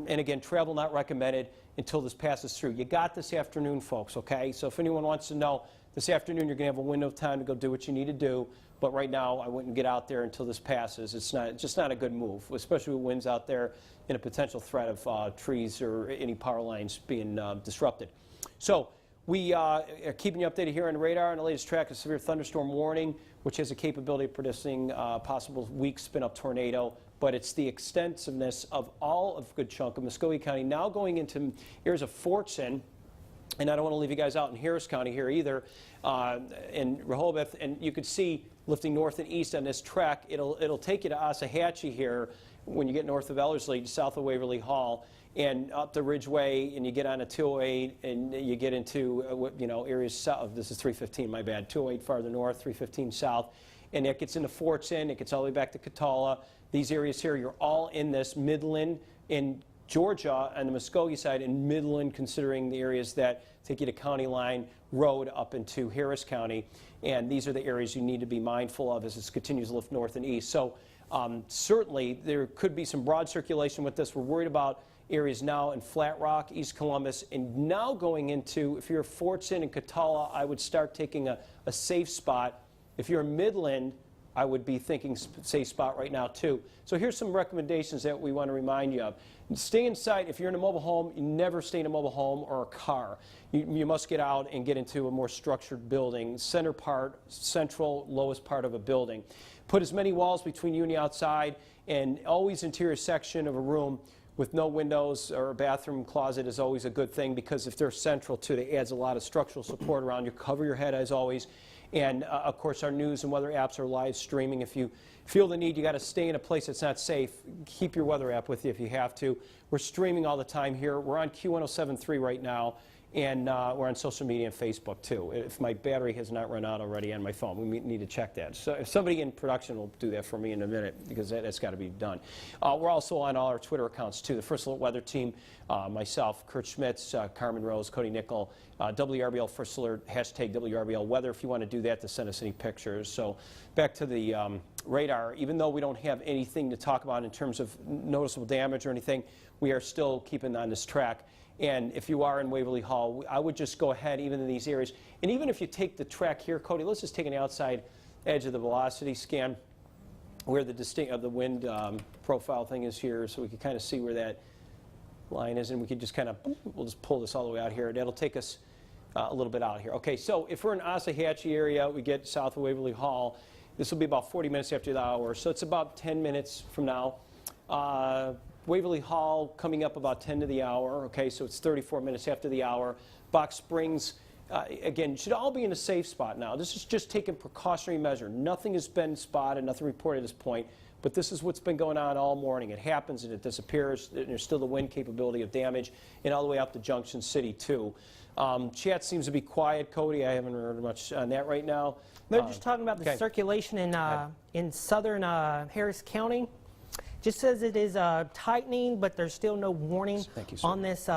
And again, travel not recommended until this passes through. You got this afternoon, folks, okay? So if anyone wants to know, this afternoon you're going to have a window of time to go do what you need to do. But right now, I wouldn't get out there until this passes. It's just not a good move, especially with winds out there and a potential threat of trees or any power lines being disrupted. So we are keeping you updated here on the radar on the latest track of severe thunderstorm warning, which has a capability of producing possible weak spin-up tornado. But it's the extensiveness of all of a good chunk of Muskogee County now going into areas of Fortson. And I don't want to leave you guys out in Harris County here either, in Rehoboth. And you could see lifting north and east on this track. It'll take you to Osahatchee here when you get north of Ellerslie, south of Waverly Hall, and up the Ridgeway, and you get on a 208, and you get into areas south. This is 315, my bad. 208 farther north, 315 south, and it gets into Fortson. It gets all the way back to Catala. These areas here, you're all in this Midland in Georgia on the Muskogee side, and Midland considering the areas that take you to County Line Road up into Harris County. And these are the areas you need to be mindful of as it continues to lift north and east. So certainly there could be some broad circulation with this. We're worried about areas now in Flat Rock, East Columbus, and now going into, if you're Fortson and Catala, I would start taking a safe spot. If you're Midland, I would be thinking safe spot right now too. So here's some recommendations that we want to remind you of. Stay inside. If you're in a mobile home, you never stay in a mobile home or a car. You must get out and get into a more structured building, central, lowest part of a building. Put as many walls between you and the outside, and always interior section of a room with no windows or a bathroom closet is always a good thing, because if they're central too, it adds a lot of structural support around you. Cover your head as always. And of course, our news and weather apps are live streaming. If you feel the need, you got to stay in a place that's not safe, keep your weather app with you if you have to. We're streaming all the time here. We're on Q1073 right now, and we're on social media and Facebook too. If my battery has not run out already on my phone, we need to check that. So if somebody in production will do that for me in a minute, because that's got to be done. We're also on all our Twitter accounts too. The First Alert Weather Team, myself, Kurt Schmitz, Carmen Rose, Cody Nickel, WRBL First Alert, hashtag WRBL Weather if you want to do that, to send us any pictures. So back to the radar. Even though we don't have anything to talk about in terms of noticeable damage or anything, we are still keeping on this track. And if you are in Waverly Hall, I would just go ahead even in these areas. And even if you take the track here, Cody, let's just take an outside edge of the velocity scan where the wind profile thing is here, so we can kind of see where that line is, and we could just kind of, we'll just pull this all the way out here. That'll take us a little bit out here. Okay, so if we're in Osahatchee area, we get south of Waverly Hall. This will be about 40 minutes after the hour, so it's about 10 minutes from now. Waverly Hall coming up about 10 to the hour, okay, so it's 34 minutes after the hour. Box Springs, again, should all be in a safe spot now. This is just taking precautionary measure. Nothing has been spotted, nothing reported at this point, but this is what's been going on all morning. It happens and it disappears. There's still the wind capability of damage, and all the way up to Junction City, too. Chat seems to be quiet, Cody. I haven't heard much on that right now. They're just talking about the circulation in southern Harris County. Just says it is tightening, but there's still no warning on this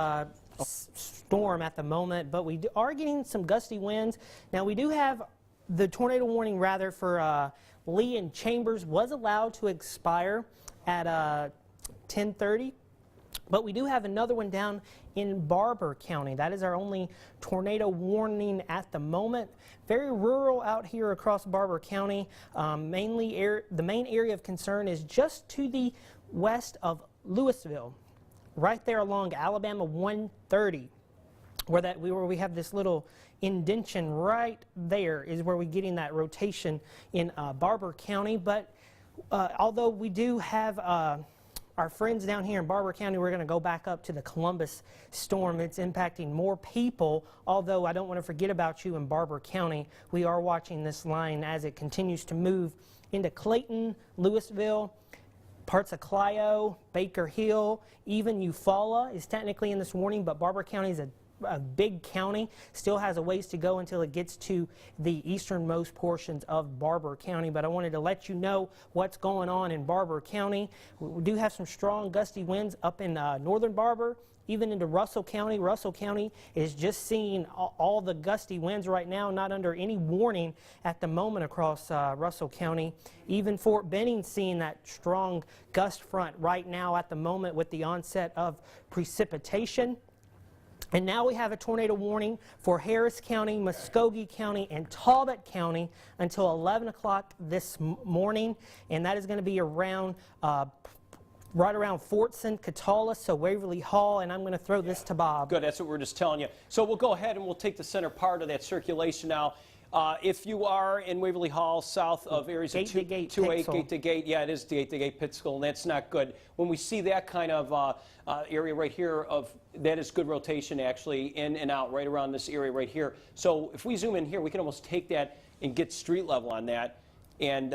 storm at the moment. But we are getting some gusty winds. Now, we do have the tornado warning, rather, for Lee and Chambers was allowed to expire at 10:30. But we do have another one down in Barber County. That is our only tornado warning at the moment. Very rural out here across Barber County. The main area of concern is just to the west of Louisville, right there along Alabama 130, where we have this little indention right there is where we're getting that rotation in Barber County. But although we do have our friends down here in Barber County, we're going to go back up to the Columbus storm. It's impacting more people, although I don't want to forget about you in Barber County. We are watching this line as it continues to move into Clayton, Louisville, parts of Clio, Baker Hill, even Eufaula is technically in this warning, but Barber County is a a big county. Still has a ways to go until it gets to the easternmost portions of Barber County, but I wanted to let you know what's going on in Barber County. We do have some strong gusty winds up in northern Barber, even into Russell County. Russell County is just seeing all the gusty winds right now, not under any warning at the moment across Russell County. Even Fort Benning seeing that strong gust front right now at the moment with the onset of precipitation. And now we have a tornado warning for Harris County, Muskogee County, and Talbot County until 11 o'clock this morning, and that is going to be around right around Fortson, Catala, so Waverly Hall, and I'm going to throw this to Bob. Good, that's what we're just telling you. So we'll go ahead and we'll take the center part of that circulation now. If you are in Waverly Hall, south of areas of 2-8, gate to gate, yeah, it is the gate to gate Pittsville, and that's not good. When we see that kind of area right here, that is good rotation actually, in and out right around this area right here. So if we zoom in here, we can almost take that and get street level on that. And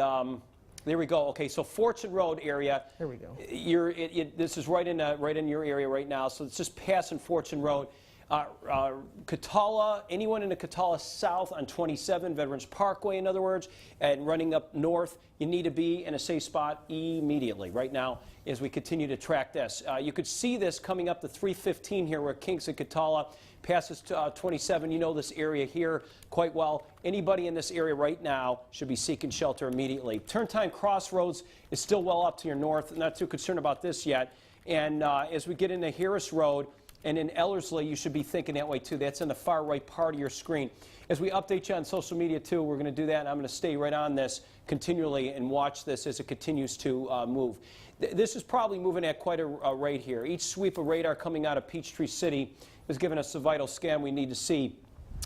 there we go. Okay, so Fortson Road area. There we go. This is right in your area right now. So it's just passing Fortson Road. Catala, anyone in the Catala South on 27, Veterans Parkway, in other words, and running up north, you need to be in a safe spot immediately right now as we continue to track this. You could see this coming up to 315 here where Kinks and Catala passes to 27. You know this area here quite well. Anybody in this area right now should be seeking shelter immediately. Turn time Crossroads is still well up to your north. Not too concerned about this yet. And as we get into Harris Road, and in Ellerslie, you should be thinking that way too. That's in the far right part of your screen. As we update you on social media too, we're going to do that, and I'm going to stay right on this continually and watch this as it continues to move. This is probably moving at quite a rate here. Each sweep of radar coming out of Peachtree City is giving us the vital scan we need to see.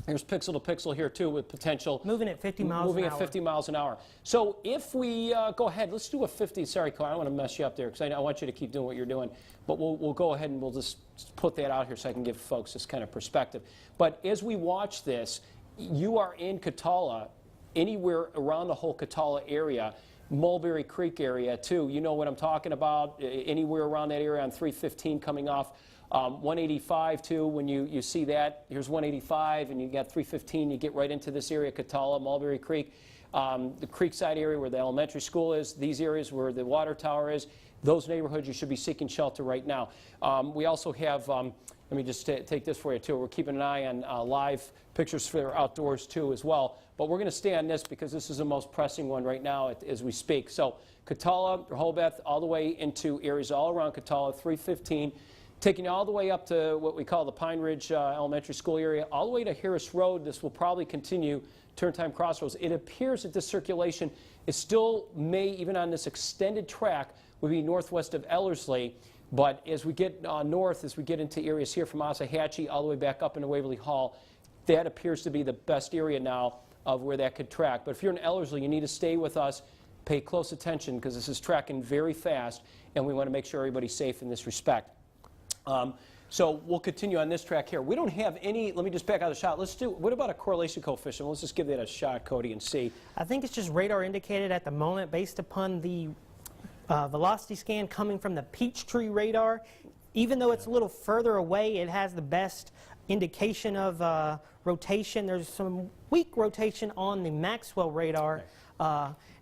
There's pixel to pixel here too with potential. Moving at 50 miles an hour. Moving at 50 miles an hour. So if we go ahead, let's do a 50. Sorry, Claire, I don't want to mess you up there because I want you to keep doing what you're doing. But we'll go ahead and we'll just put that out here so I can give folks this kind of perspective. But as we watch this, you are in Catala, anywhere around the whole Catala area, Mulberry Creek area too. You know what I'm talking about. Anywhere around that area on 315 coming off. 185 too, when you see that, here's 185 and you got 315, you get right into this area, Catala, Mulberry Creek, the Creekside area where the elementary school is, these areas where the water tower is, those neighborhoods you should be seeking shelter right now. We also have, let me just take this for you too, we're keeping an eye on live pictures for outdoors too as well, but we're going to stay on this because this is the most pressing one right now as we speak. So Catala, Rehoboth, all the way into areas all around Catala, 315, taking you all the way up to what we call the Pine Ridge Elementary School area, all the way to Harris Road. This will probably continue, turn time Crossroads. It appears that this circulation is still may, even on this extended track, would be northwest of Ellerslie. But as we get north, as we get into areas here from Osahatchee all the way back up into Waverly Hall, that appears to be the best area now of where that could track. But if you're in Ellerslie, you need to stay with us, pay close attention because this is tracking very fast, and we want to make sure everybody's safe in this respect. So we'll continue on this track here. We don't have any, let me just back out of the shot. Let's do, what about a correlation coefficient? Let's just give that a shot, Cody, and see. I think it's just radar indicated at the moment based upon the velocity scan coming from the Peachtree radar. Even though it's a little further away, it has the best indication of rotation. There's some weak rotation on the Maxwell radar.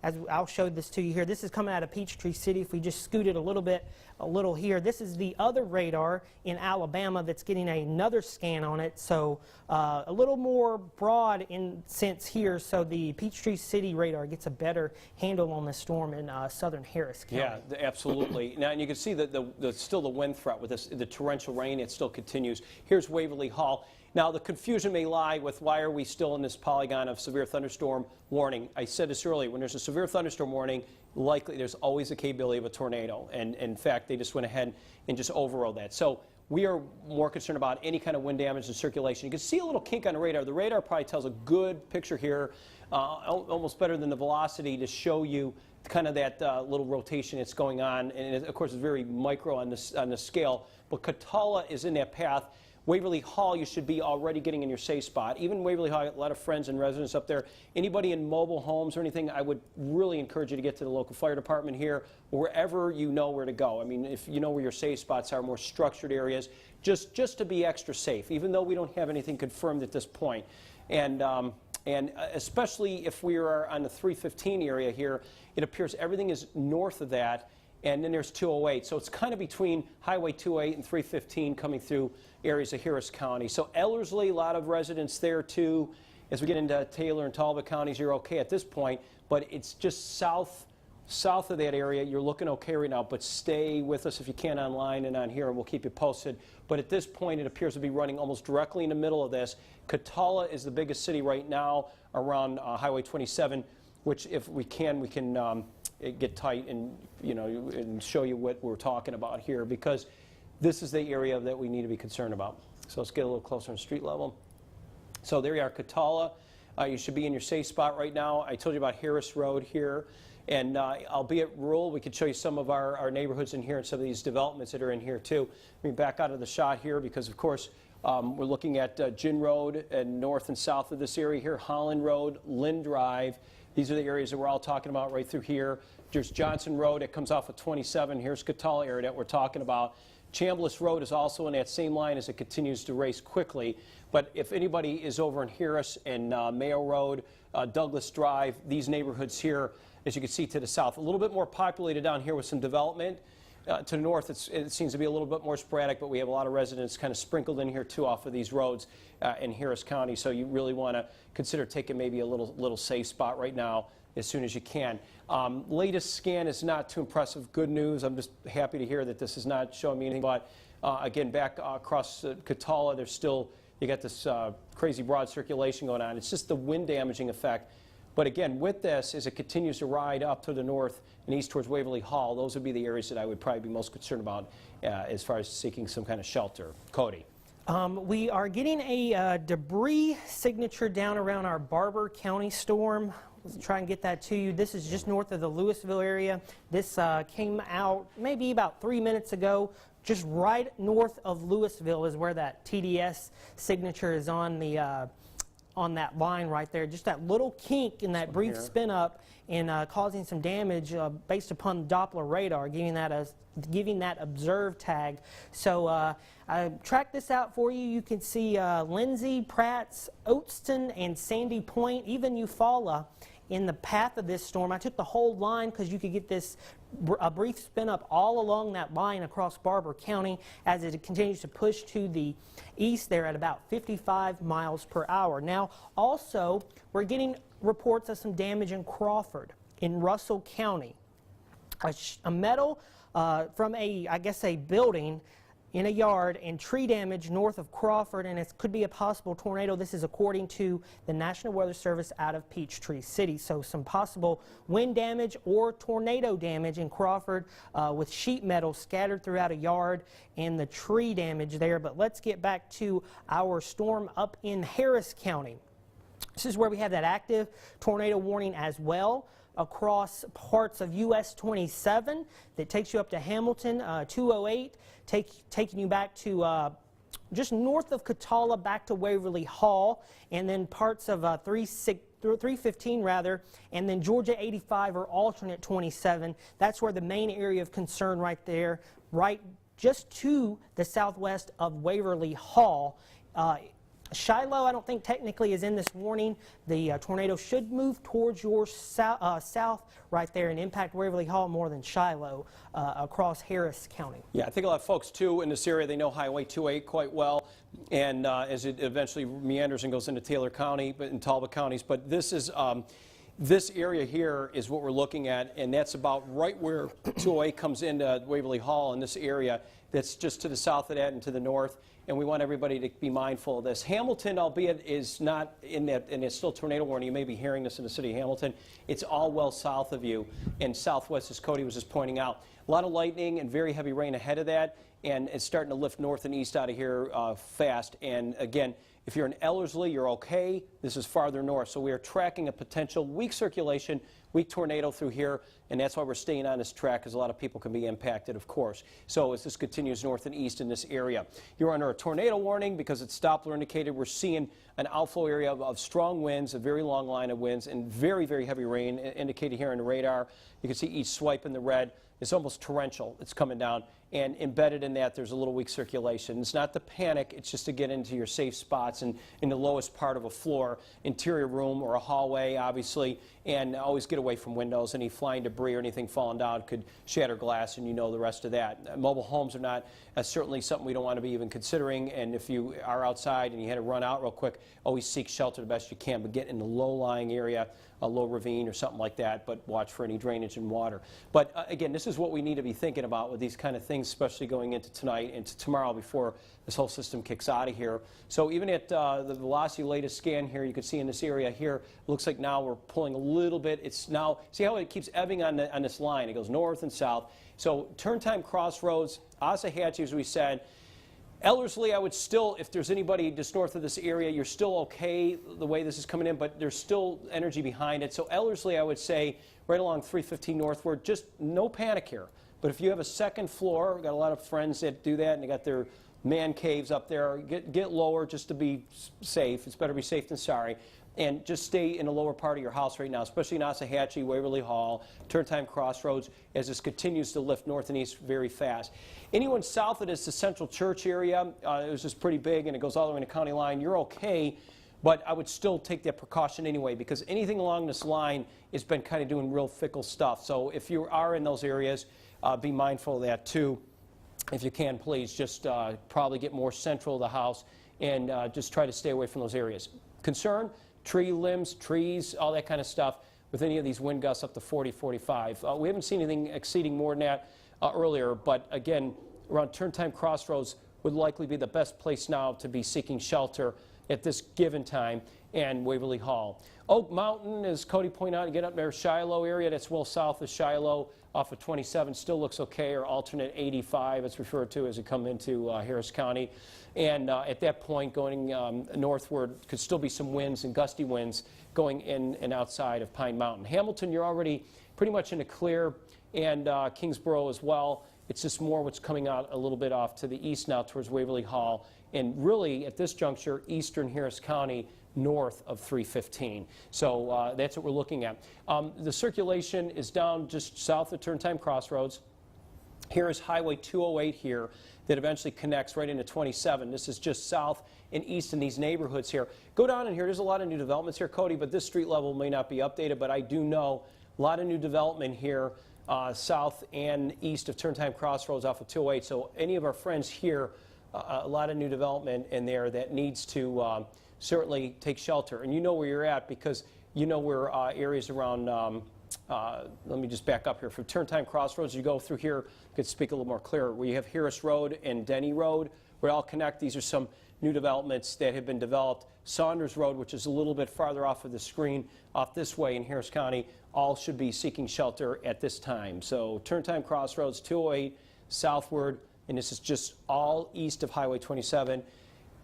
As I'll show this to you here, this is coming out of Peachtree City. If we just scoot it a little here, this is the other radar in Alabama that's getting another scan on it. So a little more broad in sense here. So the Peachtree City radar gets a better handle on the storm in southern Harris County. Yeah, absolutely. Now, and you can see that still the wind threat with this, the torrential rain, it still continues. Here's Waverly Hall. Now, the confusion may lie with why are we still in this polygon of severe thunderstorm warning. I said this earlier, when there's a severe thunderstorm warning, likely there's always a capability of a tornado. And in fact, they just went ahead and just overrode that. So we are more concerned about any kind of wind damage and circulation. You can see a little kink on the radar. The radar probably tells a good picture here, almost better than the velocity to show you kind of that little rotation that's going on. And of course, it's very micro on the scale. But Catala is in that path Waverly Hall, you should be already getting in your safe spot. Even Waverly Hall, a lot of friends and residents up there. Anybody in mobile homes or anything, I would really encourage you to get to the local fire department here, or wherever you know where to go. I mean, if you know where your safe spots are, more structured areas, just to be extra safe, even though we don't have anything confirmed at this point. And especially if we are on the 315 area here, it appears everything is north of that, and then there's 208. So it's kind of between Highway 208 and 315 coming through areas of Harris County. So Ellerslie, a lot of residents there too. As we get into Taylor and Talbot counties, you're okay at this point, but it's just south of that area. You're looking okay right now, but stay with us if you can online and on here, and we'll keep you posted. But at this point, it appears to be running almost directly in the middle of this. Catala is the biggest city right now around Highway 27, which if we can get tight and, you know, and show you what we're talking about here, because this is the area that we need to be concerned about. So let's get a little closer on street level. So there you are, Catala. You should be in your safe spot right now. I told you about Harris Road here. And albeit rural, we could show you some of our neighborhoods in here and some of these developments that are in here too. Let me back out of the shot here because, of course, we're looking at Gin Road and north and south of this area here, Holland Road, Lynn Drive. These are the areas that we're all talking about right through here. There's Johnson Road that comes off of 27. Here's Catala area that we're talking about. Chambliss Road is also in that same line as it continues to race quickly. But if anybody is over in Harris and Mayo Road, Douglas Drive, these neighborhoods here, as you can see to the south, a little bit more populated down here with some development. To the north, it seems to be a little bit more sporadic, but we have a lot of residents kind of sprinkled in here too off of these roads in Harris County. So you really want to consider taking maybe a little safe spot right now as soon as you can. Latest scan is not too impressive. Good news. I'm just happy to hear that this is not showing me anything. But again, back across Catala, there's still, you got this crazy broad circulation going on. It's just the wind damaging effect. But again, with this, as it continues to ride up to the north and east towards Waverly Hall, those would be the areas that I would probably be most concerned about as far as seeking some kind of shelter. Cody. We are getting a debris signature down around our Barber County storm. Let's try and get that to you. This is just north of the Louisville area. This came out maybe about 3 minutes ago. Just right north of Louisville is where that TDS signature is on the on that line right there. Just that little kink in that brief spin up and causing some damage based upon Doppler radar, giving that observed tag. So I tracked this out for you. You can see Lindsay, Pratt's, Oatston, and Sandy Point, even Eufaula in the path of this storm. I took the whole line because you could get this a brief spin up all along that line across Barber County as it continues to push to the east there at about 55 miles per hour. Now, also, we're getting reports of some damage in Crawford, in Russell County. A metal from I guess a building in a yard, and tree damage north of Crawford, and it could be a possible tornado. This is according to the National Weather Service out of Peachtree City. So some possible wind damage or tornado damage in Crawford with sheet metal scattered throughout a yard and the tree damage there. But let's get back to our storm up in Harris County. This is where we have that active tornado warning as well across parts of US 27 that takes you up to Hamilton, 208, taking you back to just north of Catala back to Waverly Hall, and then parts of 315 rather, and then Georgia 85 or alternate 27. That's where the main area of concern right there, right just to the southwest of Waverly Hall. Shiloh, I don't think technically is in this warning. The tornado should move towards your south right there and impact Waverly Hall more than Shiloh across Harris County. Yeah, I think a lot of folks too in this area, they know Highway 208 quite well, and as it eventually meanders and goes into Taylor County and Talbot counties. But this is this area here is what we're looking at, and that's about right where 208 comes into Waverly Hall in this area. That's just to the south of that and to the north. And we want everybody to be mindful of this. Hamilton, albeit is not in that, and it's still tornado warning. You may be hearing this in the city of Hamilton. It's all well south of you, and southwest, as Cody was just pointing out. A lot of lightning and very heavy rain ahead of that, and it's starting to lift north and east out of here fast. And again, if you're in Ellerslie, you're okay. This is farther north, so we are tracking a potential weak circulation weak tornado through here, and that's why we're staying on this track, because a lot of people can be impacted, of course. So as this continues north and east in this area, you're under a tornado warning because it's Doppler indicated. We're seeing an outflow area of strong winds, a very long line of winds, and very, very heavy rain indicated here on the radar. You can see each swipe in the red. It's almost torrential. It's coming down, and embedded in that there's a little weak circulation. It's not to panic, it's just to get into your safe spots and in the lowest part of a floor, interior room or a hallway, obviously, and always get away from windows. Any flying debris or anything falling down could shatter glass, and you know the rest of that. Mobile homes are not certainly something we don't want to be even considering, and if you are outside and you had to run out real quick, always seek shelter the best you can, but get in the low-lying area, a low ravine or something like that, but watch for any drainage and water. But again, this is what we need to be thinking about with these kind of things, especially going into tonight and to tomorrow before this whole system kicks out of here. So even at the velocity latest scan here, you can see in this area here, it looks like now we're pulling a little bit. It's now, see how it keeps ebbing on this line? It goes north and south. So turn time crossroads, Osahatchee, as we said. Ellerslie, I would still, if there's anybody just north of this area, you're still okay the way this is coming in, but there's still energy behind it. So Ellerslie, I would say, right along 315 northward, just no panic here. But if you have a second floor, we've got a lot of friends that do that, and they got their man caves up there, get lower just to be safe. It's better to be safe than sorry. And just stay in the lower part of your house right now, especially in Osahatchee, Waverly Hall, Turn Time Crossroads, as this continues to lift north and east very fast. Anyone south of this, the Central Church area, it was just pretty big, and it goes all the way to county line. You're okay, but I would still take that precaution anyway, because anything along this line has been kind of doing real fickle stuff. So if you are in those areas, be mindful of that too. If you can, please just probably get more central to the house and just try to stay away from those areas. Concern? Tree limbs, trees, all that kind of stuff with any of these wind gusts up to 40, 45. We haven't seen anything exceeding more than that earlier, but again, around Turn Time Crossroads would likely be the best place now to be seeking shelter at this given time, and Waverly Hall. Oak Mountain, as Cody pointed out, you get up there, Shiloh area, that's well south of Shiloh, off of 27, still looks okay, or alternate 85, it's referred to as you come into Harris County. And at that point, going northward, could still be some winds and gusty winds going in and outside of Pine Mountain. Hamilton, you're already pretty much in the clear, and Kingsborough as well. It's just more what's coming out a little bit off to the east now towards Waverly Hall, and really at this juncture, eastern Harris County, north of 315. So that's what we're looking at. The circulation is down just south of Turn Time Crossroads. Here is Highway 208 here that eventually connects right into 27. This is just south and east in these neighborhoods here. Go down in here. There's a lot of new developments here, Cody, but this street level may not be updated, but I do know a lot of new development here south and east of Turn Time Crossroads off of 208. So any of our friends here, a lot of new development in there that needs to certainly take shelter. And you know where you're at because you know where areas around, let me just back up here. From Turn Time Crossroads, you go through here, you could speak a little more clear, where you have Harris Road and Denny Road, where they all connect. These are some new developments that have been developed. Saunders Road, which is a little bit farther off of the screen, off this way in Harris County, all should be seeking shelter at this time. So Turn Time Crossroads, 208, southward, and this is just all east of Highway 27.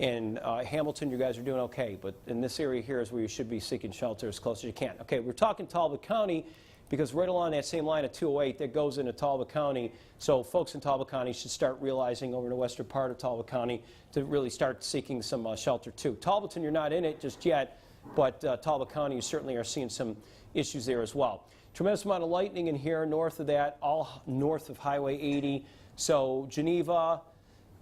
In Hamilton, you guys are doing okay, but in this area here is where you should be seeking shelter as close as you can. Okay, we're talking Talbot County because right along that same line of 208 that goes into Talbot County, so folks in Talbot County should start realizing over in the western part of Talbot County to really start seeking some shelter too. Talbotton, you're not in it just yet, but Talbot County, you certainly are seeing some issues there as well. Tremendous amount of lightning in here north of that, all north of Highway 80. So Geneva,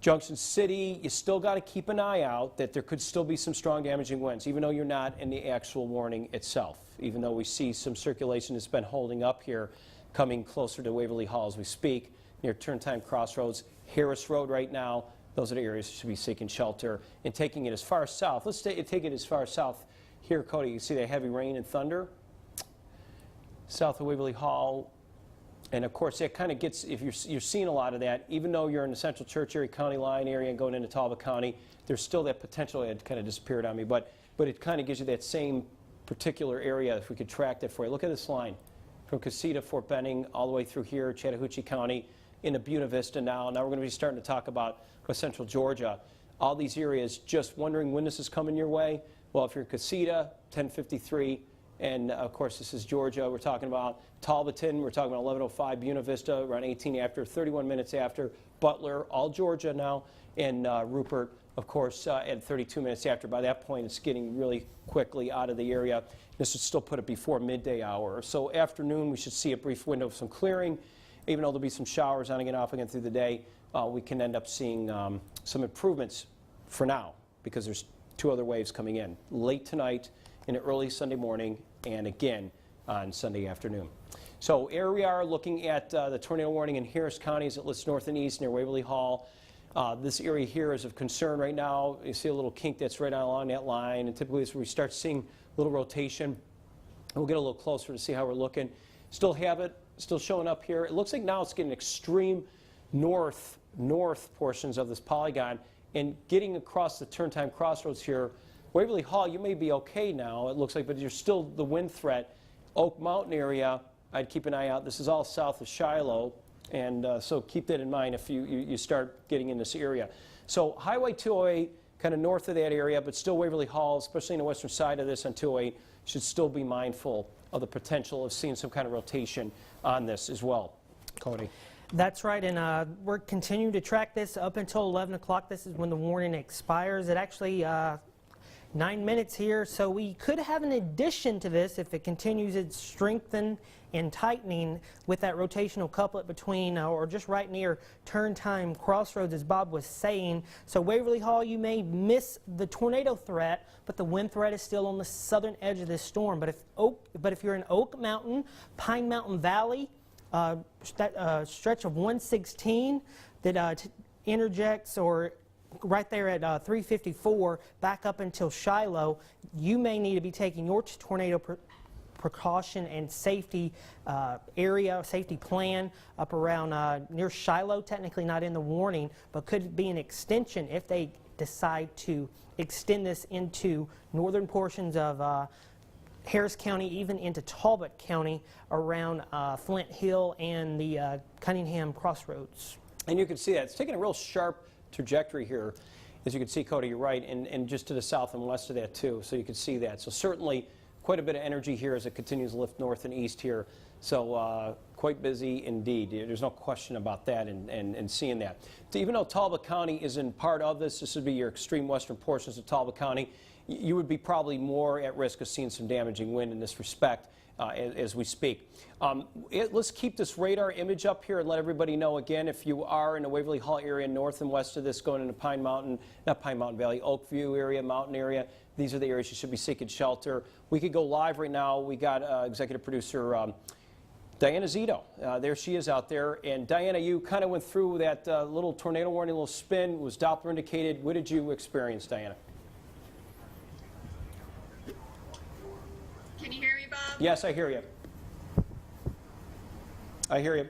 Junction City, you still got to keep an eye out that there could still be some strong damaging winds, even though you're not in the actual warning itself, even though we see some circulation that's been holding up here, coming closer to Waverly Hall as we speak, near Turn Time Crossroads, Harris Road right now. Those are the areas that should be seeking shelter and taking it as far south. Let's take it as far south here, Cody. You see that heavy rain and thunder south of Waverly Hall. And of course, that kind of gets, if you're seeing a lot of that, even though you're in the Central Church area, County Line area, and going into Talbot County, there's still that potential. It kind of disappeared on me, but it kind of gives you that same particular area if we could track that for you. Look at this line from Casita, Fort Benning, all the way through here, Chattahoochee County, into Buena Vista now. Now we're going to be starting to talk about West Central Georgia. All these areas, just wondering when this is coming your way. Well, if you're in Casita, 1053, And of course, this is Georgia. We're talking about Talbotton. We're talking about 11:05, Buena Vista, around 18 after, 31 minutes after. Butler, all Georgia now, and Rupert, of course, at 32 minutes after. By that point, it's getting really quickly out of the area. This would still put it before midday hour. So afternoon, we should see a brief window of some clearing. Even though there'll be some showers on again, off again through the day, we can end up seeing some improvements for now, because there's 2 other waves coming in late tonight and early Sunday morning, and again on Sunday afternoon. So here we are looking at the tornado warning in Harris County as it lists north and east near Waverly Hall. This area here is of concern right now. You see a little kink that's right along that line, and typically it's where we start seeing a little rotation. We'll get a little closer to see how we're looking. Still have it, still showing up here. It looks like now it's getting extreme north portions of this polygon and getting across the turn time crossroads here. Waverly Hall, you may be okay now, it looks like, but you're still the wind threat. Oak Mountain area, I'd keep an eye out. This is all south of Shiloh, and so keep that in mind if you start getting in this area. So Highway 208, kind of north of that area, but still Waverly Hall, especially in the western side of this on 208, should still be mindful of the potential of seeing some kind of rotation on this as well. Cody. That's right, and we're continuing to track this up until 11 o'clock. This is when the warning expires. It actually 9 minutes here, so we could have an addition to this if it continues its strengthen and tightening with that rotational couplet between or just right near turn time crossroads, as Bob was saying. So Waverly Hall, you may miss the tornado threat, but the wind threat is still on the southern edge of this storm. But if you're in Oak Mountain, Pine Mountain Valley, that stretch of 116 that interjects or right there at 354 back up until Shiloh, you may need to be taking your tornado precaution and safety safety plan up around near Shiloh. Technically not in the warning, but could be an extension if they decide to extend this into northern portions of Harris County, even into Talbot County around Flint Hill and the Cunningham Crossroads. And you can see that. It's taking a real sharp trajectory here. As you can see, Cody, you're right, and just to the south and west of that too, so you can see that. So certainly quite a bit of energy here as it continues to lift north and east here. So quite busy indeed. There's no question about that and seeing that. So even though Talbot County isn't part of this, this would be your extreme western portions of Talbot County, you would be probably more at risk of seeing some damaging wind in this respect as we speak. Let's keep this radar image up here and let everybody know again, if you are in the Waverly Hall area north and west of this going into Pine Mountain, not Pine Mountain Valley, Oakview area, mountain area, these are the areas you should be seeking shelter. We could go live right now. We got executive producer Diana Zito. There she is out there. And Diana, you kind of went through that little tornado warning, little spin, was Doppler indicated. What did you experience, Diana? Can you hear me, Bob? Yes, I hear you. I hear you.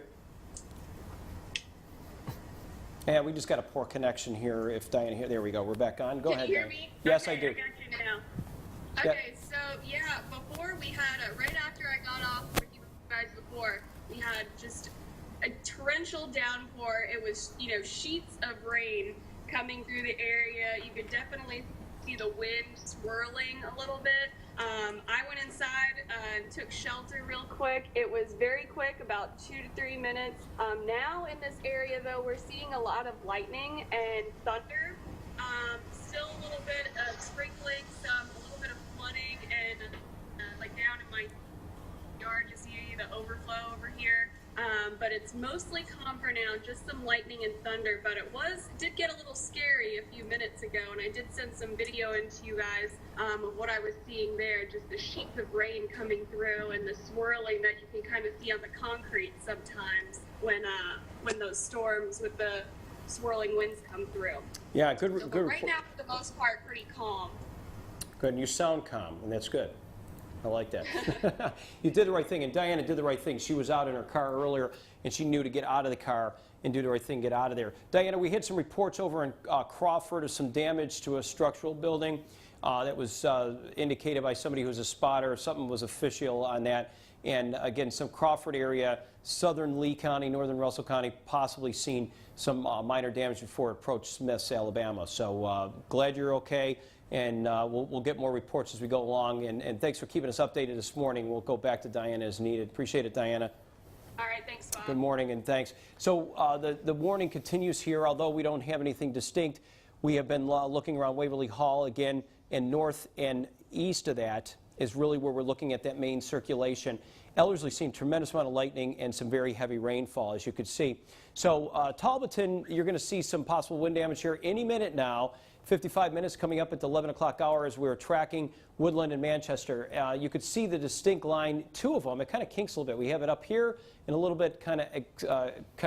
Yeah, we just got a poor connection here. If Diana here, there we go. We're back on. Go ahead, Can you hear Diana. me? Yes, Okay, I do. I got you now. Okay, so yeah, before we had, right after I got off with you guys before, we had just a torrential downpour. It was, sheets of rain coming through the area. You could definitely see the wind swirling a little bit. I went inside and took shelter real quick. It was very quick, about 2 to 3 minutes. Now in this area, though, we're seeing a lot of lightning and thunder. Still a little bit of sprinkling, a little bit of flooding, and like down in my yard, you see the overflow over here. But it's mostly calm for now, just some lightning and thunder. But it did get a little scary a few minutes ago, and I did send some video into you guys of what I was seeing there, just the sheets of rain coming through and the swirling that you can kind of see on the concrete sometimes when those storms with the swirling winds come through. Yeah, good. So, good. Right now, for the most part, pretty calm. Good, and you sound calm, and that's good. I like that. You did the right thing, and Diana did the right thing. She was out in her car earlier, and she knew to get out of the car and do the right thing, get out of there. Diana, we had some reports over in Crawford of some damage to a structural building that was indicated by somebody who's a spotter. Something was official on that. And again, some Crawford area, southern Lee County, northern Russell County, possibly seen some minor damage before it approached Smiths, Alabama. So glad you're okay, and we'll get more reports as we go along. And thanks for keeping us updated this morning. We'll go back to Diana as needed. Appreciate it, Diana. All right, thanks, Bob. Good morning, and thanks. So the warning continues here, although we don't have anything distinct. We have been looking around Waverly Hall again, and north and east of that is really where we're looking at that main circulation. Ellerslie seen tremendous amount of lightning and some very heavy rainfall, as you could see. So Talbotton, you're going to see some possible wind damage here any minute now. 55 minutes coming up at the 11 o'clock hour as we're tracking Woodland and Manchester. You could see the distinct line, two of them. It kind of kinks a little bit. We have it up here and a little bit kind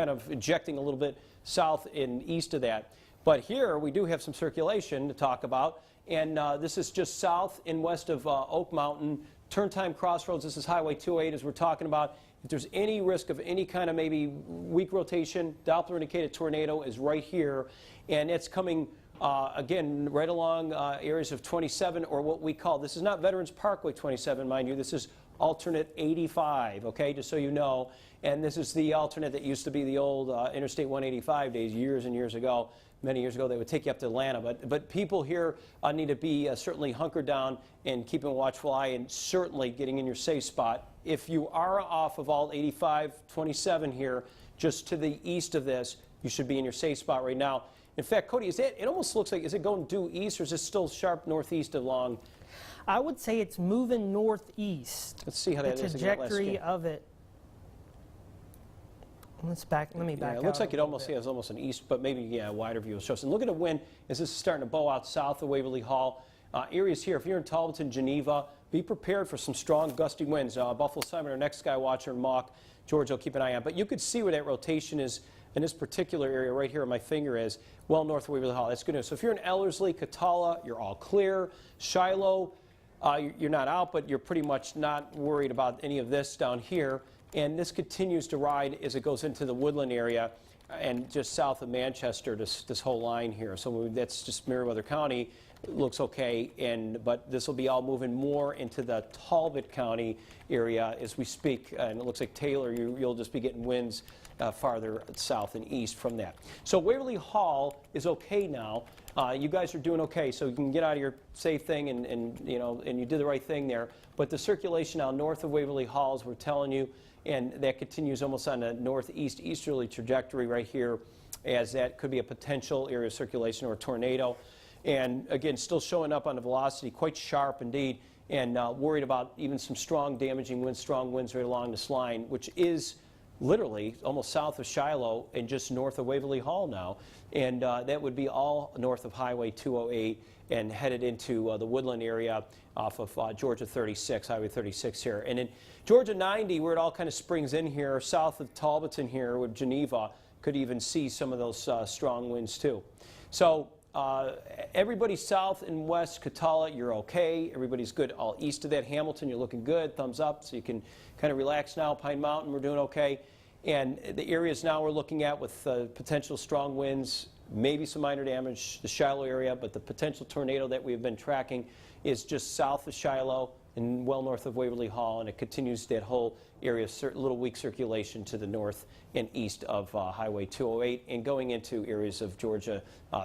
of ejecting a little bit south and east of that. But here we do have some circulation to talk about, and this is just south and west of Oak Mountain. Turn time crossroads, this is Highway 208 as we're talking about. If there's any risk of any kind of maybe weak rotation, Doppler indicated tornado is right here, and it's coming again right along areas of 27, or what we call, this is not Veterans Parkway 27, mind you, this is alternate 85, okay, just so you know. And this is the alternate that used to be the old Interstate 185 days, years and years ago. Many years ago, they would take you up to Atlanta. But people here need to be certainly hunkered down and keeping a watchful eye, and certainly getting in your safe spot. If you are off of Alt 85, 27 here, just to the east of this, you should be in your safe spot right now. In fact, Cody, it almost looks like, is it going due east, or is it still sharp northeast along? I would say it's moving northeast. Let's see how that is. The trajectory of it. Let me back out. It looks like it almost has almost an east, but maybe a wider view will show us. And look at the wind as this is starting to bow out south of Waverly Hall. Areas here, if you're in Talbotton, Geneva, be prepared for some strong gusty winds. Buffalo Simon, our next sky watcher, and Mock, George will keep an eye on. But you could see where that rotation is in this particular area right here where my finger is, well north of Waverly Hall. That's good news. So if you're in Ellerslie, Catala, you're all clear. Shiloh, you're not out, but you're pretty much not worried about any of this down here. And this continues to ride as it goes into the Woodland area and just south of Manchester, this whole line here. So that's just Meriwether County. It looks okay, but this will be all moving more into the Talbot County area as we speak. And it looks like Taylor, you'll just be getting winds farther south and east from that. So Waverly Hall is okay now. You guys are doing okay, so you can get out of your safe thing, and you did the right thing there. But the circulation now north of Waverly Hall, as we're telling you, and that continues almost on a northeast easterly trajectory right here, as that could be a potential area of circulation or a tornado. And again, still showing up on the velocity, quite sharp indeed, and worried about even some strong damaging winds, strong winds right along this line, which is literally almost south of Shiloh and just north of Waverly Hall now. And that would be all north of Highway 208 and headed into the Woodland area off of Georgia 36, Highway 36 here. And in Georgia 90, where it all kind of springs in here, south of Talbotton here with Geneva, could even see some of those strong winds too. So everybody south and west, Catala, you're okay. Everybody's good. All east of that, Hamilton, you're looking good. Thumbs up, so you can kind of relax now. Pine Mountain, we're doing okay. And the areas now we're looking at with potential strong winds, maybe some minor damage, the Shiloh area, but the potential tornado that we've been tracking is just south of Shiloh and well north of Waverly Hall, and it continues that whole area, little weak circulation to the north and east of Highway 208 and going into areas of Georgia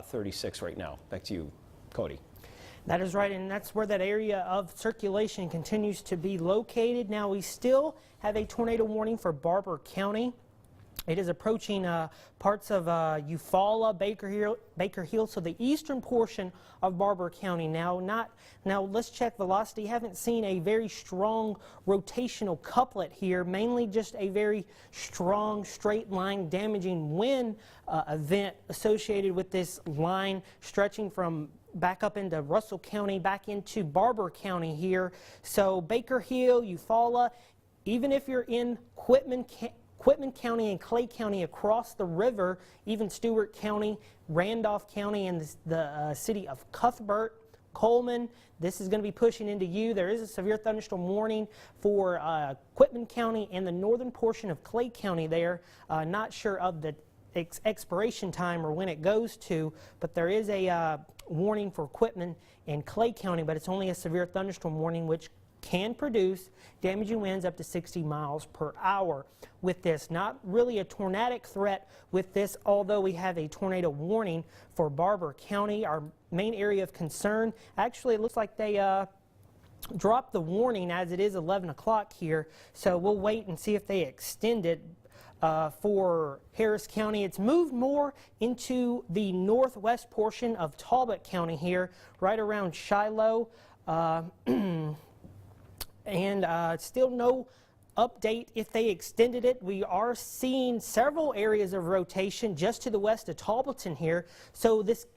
36 right now. Back to you, Cody. That is right, and that's where that area of circulation continues to be located. Now, we still have a tornado warning for Barber County. It is approaching parts of Eufaula, Baker Hill, so the eastern portion of Barber County. Now, let's check velocity. Haven't seen a very strong rotational couplet here, mainly just a very strong straight line damaging wind event associated with this line stretching from back up into Russell County, back into Barber County here. So Baker Hill, Eufaula, even if you're in Quitman County and Clay County across the river, even Stewart County, Randolph County, and the city of Cuthbert, Coleman, this is going to be pushing into you. There is a severe thunderstorm warning for Quitman County and the northern portion of Clay County there. Not sure of the expiration time or when it goes to, but there is a warning for Quitman and Clay County, but it's only a severe thunderstorm warning, which can produce damaging winds up to 60 miles per hour with this. Not really a tornadic threat with this, although we have a tornado warning for Barber County, our main area of concern. Actually, it looks like they dropped the warning as it is 11 o'clock here, so we'll wait and see if they extend it for Harris County. It's moved more into the northwest portion of Talbot County here, right around Shiloh. And still no update if they extended it. We are seeing several areas of rotation just to the west of Talbotton here. So this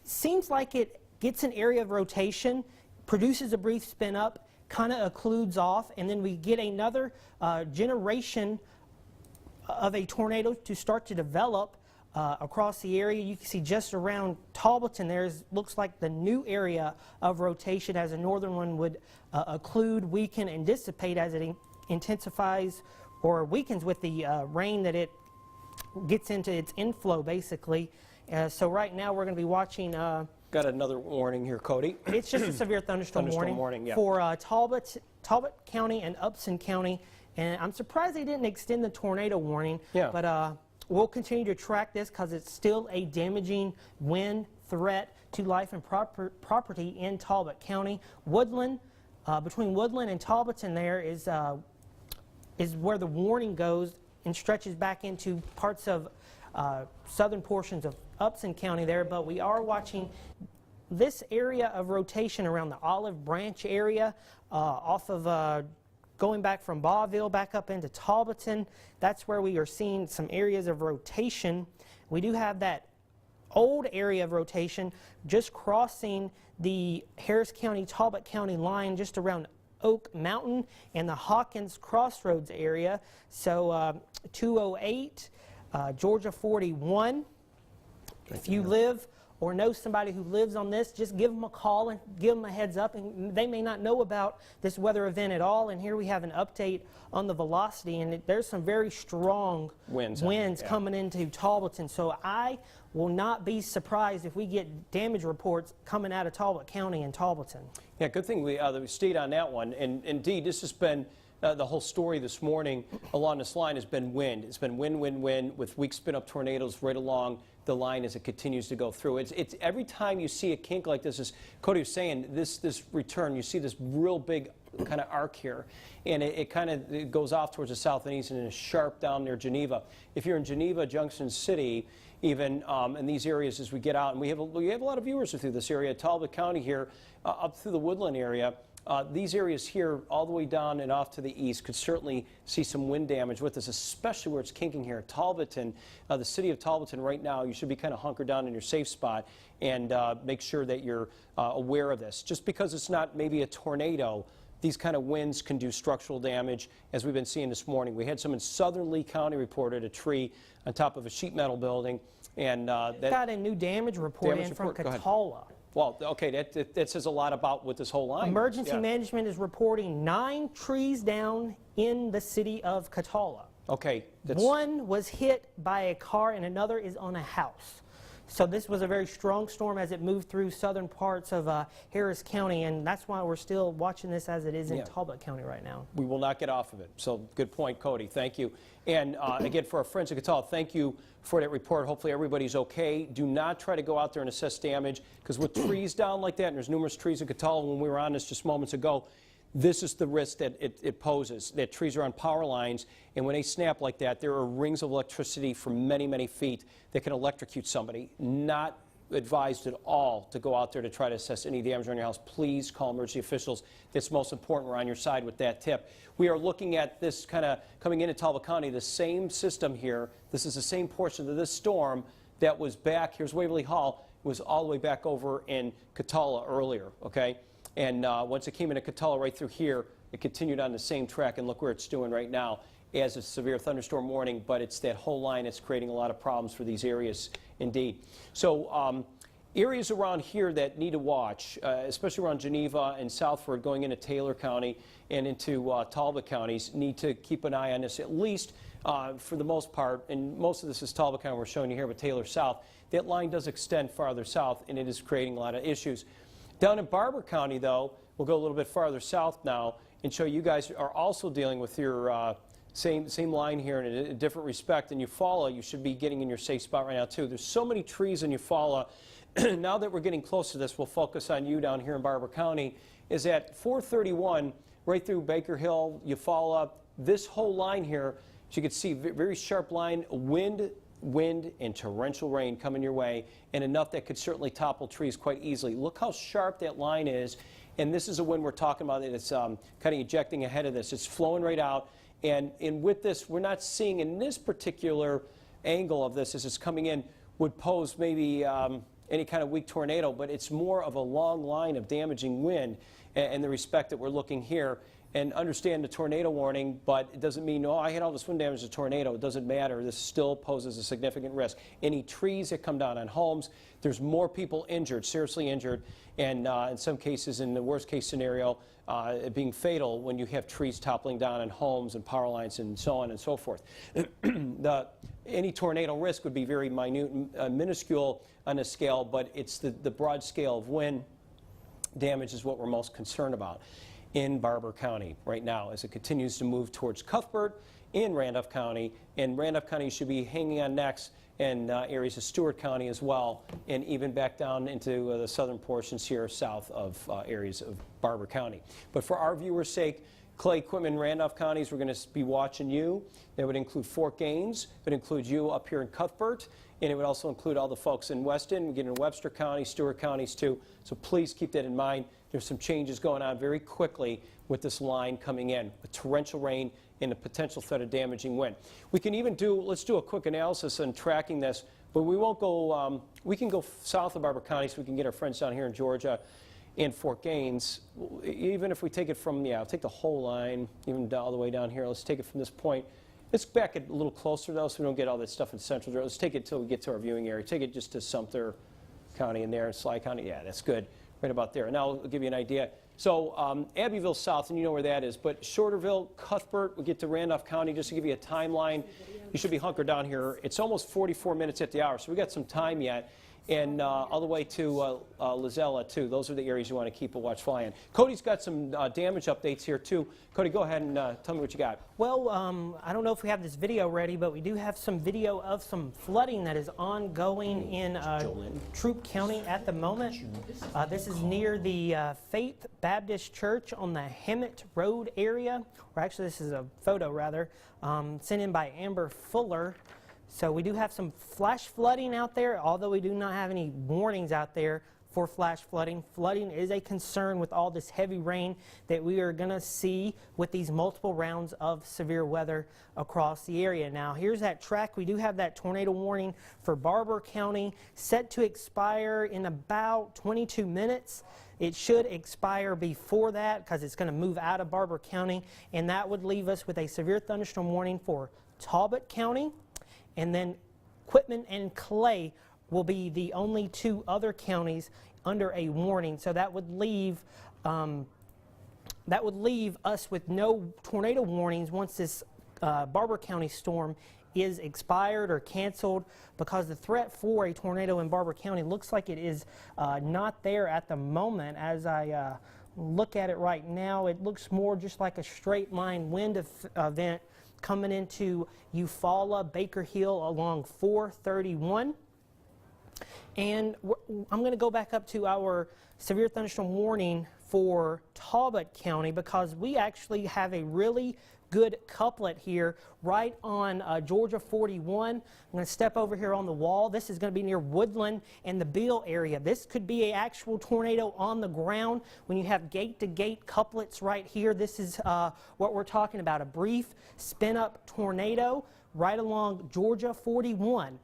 seems like it gets an area of rotation, produces a brief spin up, kind of occludes off, and then we get another generation of a tornado to start to develop across the area. You can see just around Talbotton there looks like the new area of rotation, as a northern one would occlude, weaken, and dissipate as it intensifies or weakens with the rain that it gets into its inflow, basically. So right now we're going to be watching. Got another warning here, Cody. It's just a severe thunderstorm warning yeah. for Talbot County and Upson County. And I'm surprised they didn't extend the tornado warning. Yeah. But we'll continue to track this because it's still a damaging wind threat to life and property in Talbot County. Woodland, between Woodland and Talbotton there is where the warning goes and stretches back into parts of southern portions of Upson County there. But we are watching this area of rotation around the Olive Branch area off of going back from Bawville back up into Talbotton. That's where we are seeing some areas of rotation. We do have that old area of rotation just crossing the Harris County, Talbot County line just around Oak Mountain and the Hawkins Crossroads area. So 208, Georgia 41. If you live or know somebody who lives on this, just give them a call and give them a heads up. And they may not know about this weather event at all. And here we have an update on the velocity, and there's some very strong winds coming into Talbotton. So I will not be surprised if we get damage reports coming out of Talbot County and Talbotton. Yeah, good thing we stayed on that one. And indeed, this has been the whole story this morning along this line has been wind. It's been wind, wind, wind with weak spin-up tornadoes right along the line as it continues to go through. It's every time you see a kink like this, as Cody was saying, this return, you see this real big kind of arc here, and it kind of goes off towards the south and east and is sharp down near Geneva. If you're in Geneva, Junction City, even in these areas as we get out, and we have a lot of viewers through this area, Talbot County here, up through the Woodland area. These areas here, all the way down and off to the east, could certainly see some wind damage with us, especially where it's kinking here. Talbotton, the city of Talbotton right now, you should be kind of hunkered down in your safe spot and make sure that you're aware of this. Just because it's not maybe a tornado, these kind of winds can do structural damage, as we've been seeing this morning. We had some in southern Lee County reported a tree on top of a sheet metal building. And that got a new damage report from Catala. Well, okay, that says a lot about what this whole line Emergency Management is reporting 9 trees down in the city of Catala. Okay. One was hit by a car and another is on a house. So this was a very strong storm as it moved through southern parts of Harris County, and that's why we're still watching this as it is in Talbot County right now. We will not get off of it. So good point, Cody. Thank you. And again, for our friends at Catala, thank you for that report. Hopefully everybody's okay. Do not try to go out there and assess damage, because with trees down like that, and there's numerous trees in Catala when we were on this just moments ago, this is the risk that it poses, that trees are on power lines, and when they snap like that, there are rings of electricity for many, many feet that can electrocute somebody. Not advised at all to go out there to try to assess any damage on your house. Please call emergency officials. It's most important we're on your side with that tip. We are looking at this kind of coming into Talbot County, the same system here. This is the same portion of this storm that was back, here's Waverly Hall, was all the way back over in Catala earlier, okay? And once it came into Catala right through here, it continued on the same track, and look where it's doing right now as a severe thunderstorm warning, but it's that whole line that's creating a lot of problems for these areas indeed. So areas around here that need to watch, especially around Geneva and Southford going into Taylor County and into Talbot counties, need to keep an eye on this, at least for the most part, and most of this is Talbot County we're showing you here, but Taylor South, that line does extend farther south, and it is creating a lot of issues. Down in Barber County, though, we'll go a little bit farther south now and show you guys are also dealing with your same line here in a different respect. In Eufaula, you should be getting in your safe spot right now, too. There's so many trees in Eufaula. Now that we're getting close to this, we'll focus on you down here in Barber County. Is at 431, right through Baker Hill, Eufaula, this whole line here, as you can see, very sharp line, wind and torrential rain coming your way, and enough that could certainly topple trees quite easily. Look how sharp that line is, and this is a wind we're talking about that's kind of ejecting ahead of this. It's flowing right out, and with this, we're not seeing in this particular angle of this as it's coming in would pose maybe any kind of weak tornado, but it's more of a long line of damaging wind in the respect that we're looking here. And understand the tornado warning, but it doesn't mean, oh, I had all this wind damage to tornado. It doesn't matter. This still poses a significant risk. Any trees that come down on homes, there's more people injured, seriously injured, and in some cases, in the worst case scenario, it being fatal when you have trees toppling down on homes and power lines and so on and so forth. Any tornado risk would be very minute, minuscule on a scale, but it's the broad scale of wind damage is what we're most concerned about in Barber County right now as it continues to move towards Cuthbert in Randolph County. And Randolph County should be hanging on next, and areas of Stewart County as well, and even back down into the southern portions here south of areas of Barber County. But for our viewers' sake, Clay, Quitman, Randolph counties, we're going to be watching you. That would include Fort Gaines. It would include you up here in Cuthbert. And it would also include all the folks in Weston. We get in Webster County, Stewart counties too. So please keep that in mind. There's some changes going on very quickly with this line coming in, with torrential rain and a potential threat of damaging wind. We can even let's do a quick analysis on tracking this, but we won't go, we can go south of Barber County so we can get our friends down here in Georgia and Fort Gaines. Even if we take it from, I'll take the whole line, even all the way down here. Let's take it from this point. Let's back it a little closer, though, so we don't get all that stuff in Central Georgia. Let's take it until we get to our viewing area. Take it just to Sumter County in there, and Sly County. Yeah, that's good. Right about there. And now I'll give you an idea. So Abbeville South, and you know where that is, but Shorterville, Cuthbert, we get to Randolph County, just to give you a timeline. You should be hunkered down here. It's almost 44 minutes at the hour, so we got some time yet. And all the way to Lizella, too. Those are the areas you want to keep a watchful eye on. Cody's got some damage updates here, too. Cody, go ahead and tell me what you got. Well, I don't know if we have this video ready, but we do have some video of some flooding that is ongoing in Troup County at the moment. This is near the Faith Baptist Church on the Hemet Road area. Or actually, this is a photo, rather, sent in by Amber Fuller. So we do have some flash flooding out there, although we do not have any warnings out there for flash flooding. Flooding is a concern with all this heavy rain that we are going to see with these multiple rounds of severe weather across the area. Now, here's that track. We do have that tornado warning for Barber County set to expire in about 22 minutes. It should expire before that because it's going to move out of Barber County, and that would leave us with a severe thunderstorm warning for Talbot County. And then Quitman and Clay will be the only two other counties under a warning. So that would leave us with no tornado warnings once this Barber County storm is expired or canceled, because the threat for a tornado in Barber County looks like it is not there at the moment. As I look at it right now, it looks more just like a straight line wind event coming into Eufaula, Baker Hill along 431. And I'm going to go back up to our severe thunderstorm warning for Talbot County, because we actually have a really good couplet here right on Georgia 41. I'm going to step over here on the wall. This is going to be near Woodland and the Beale area. This could be an actual tornado on the ground when you have gate-to-gate couplets right here. This is what we're talking about, a brief spin-up tornado right along Georgia 41.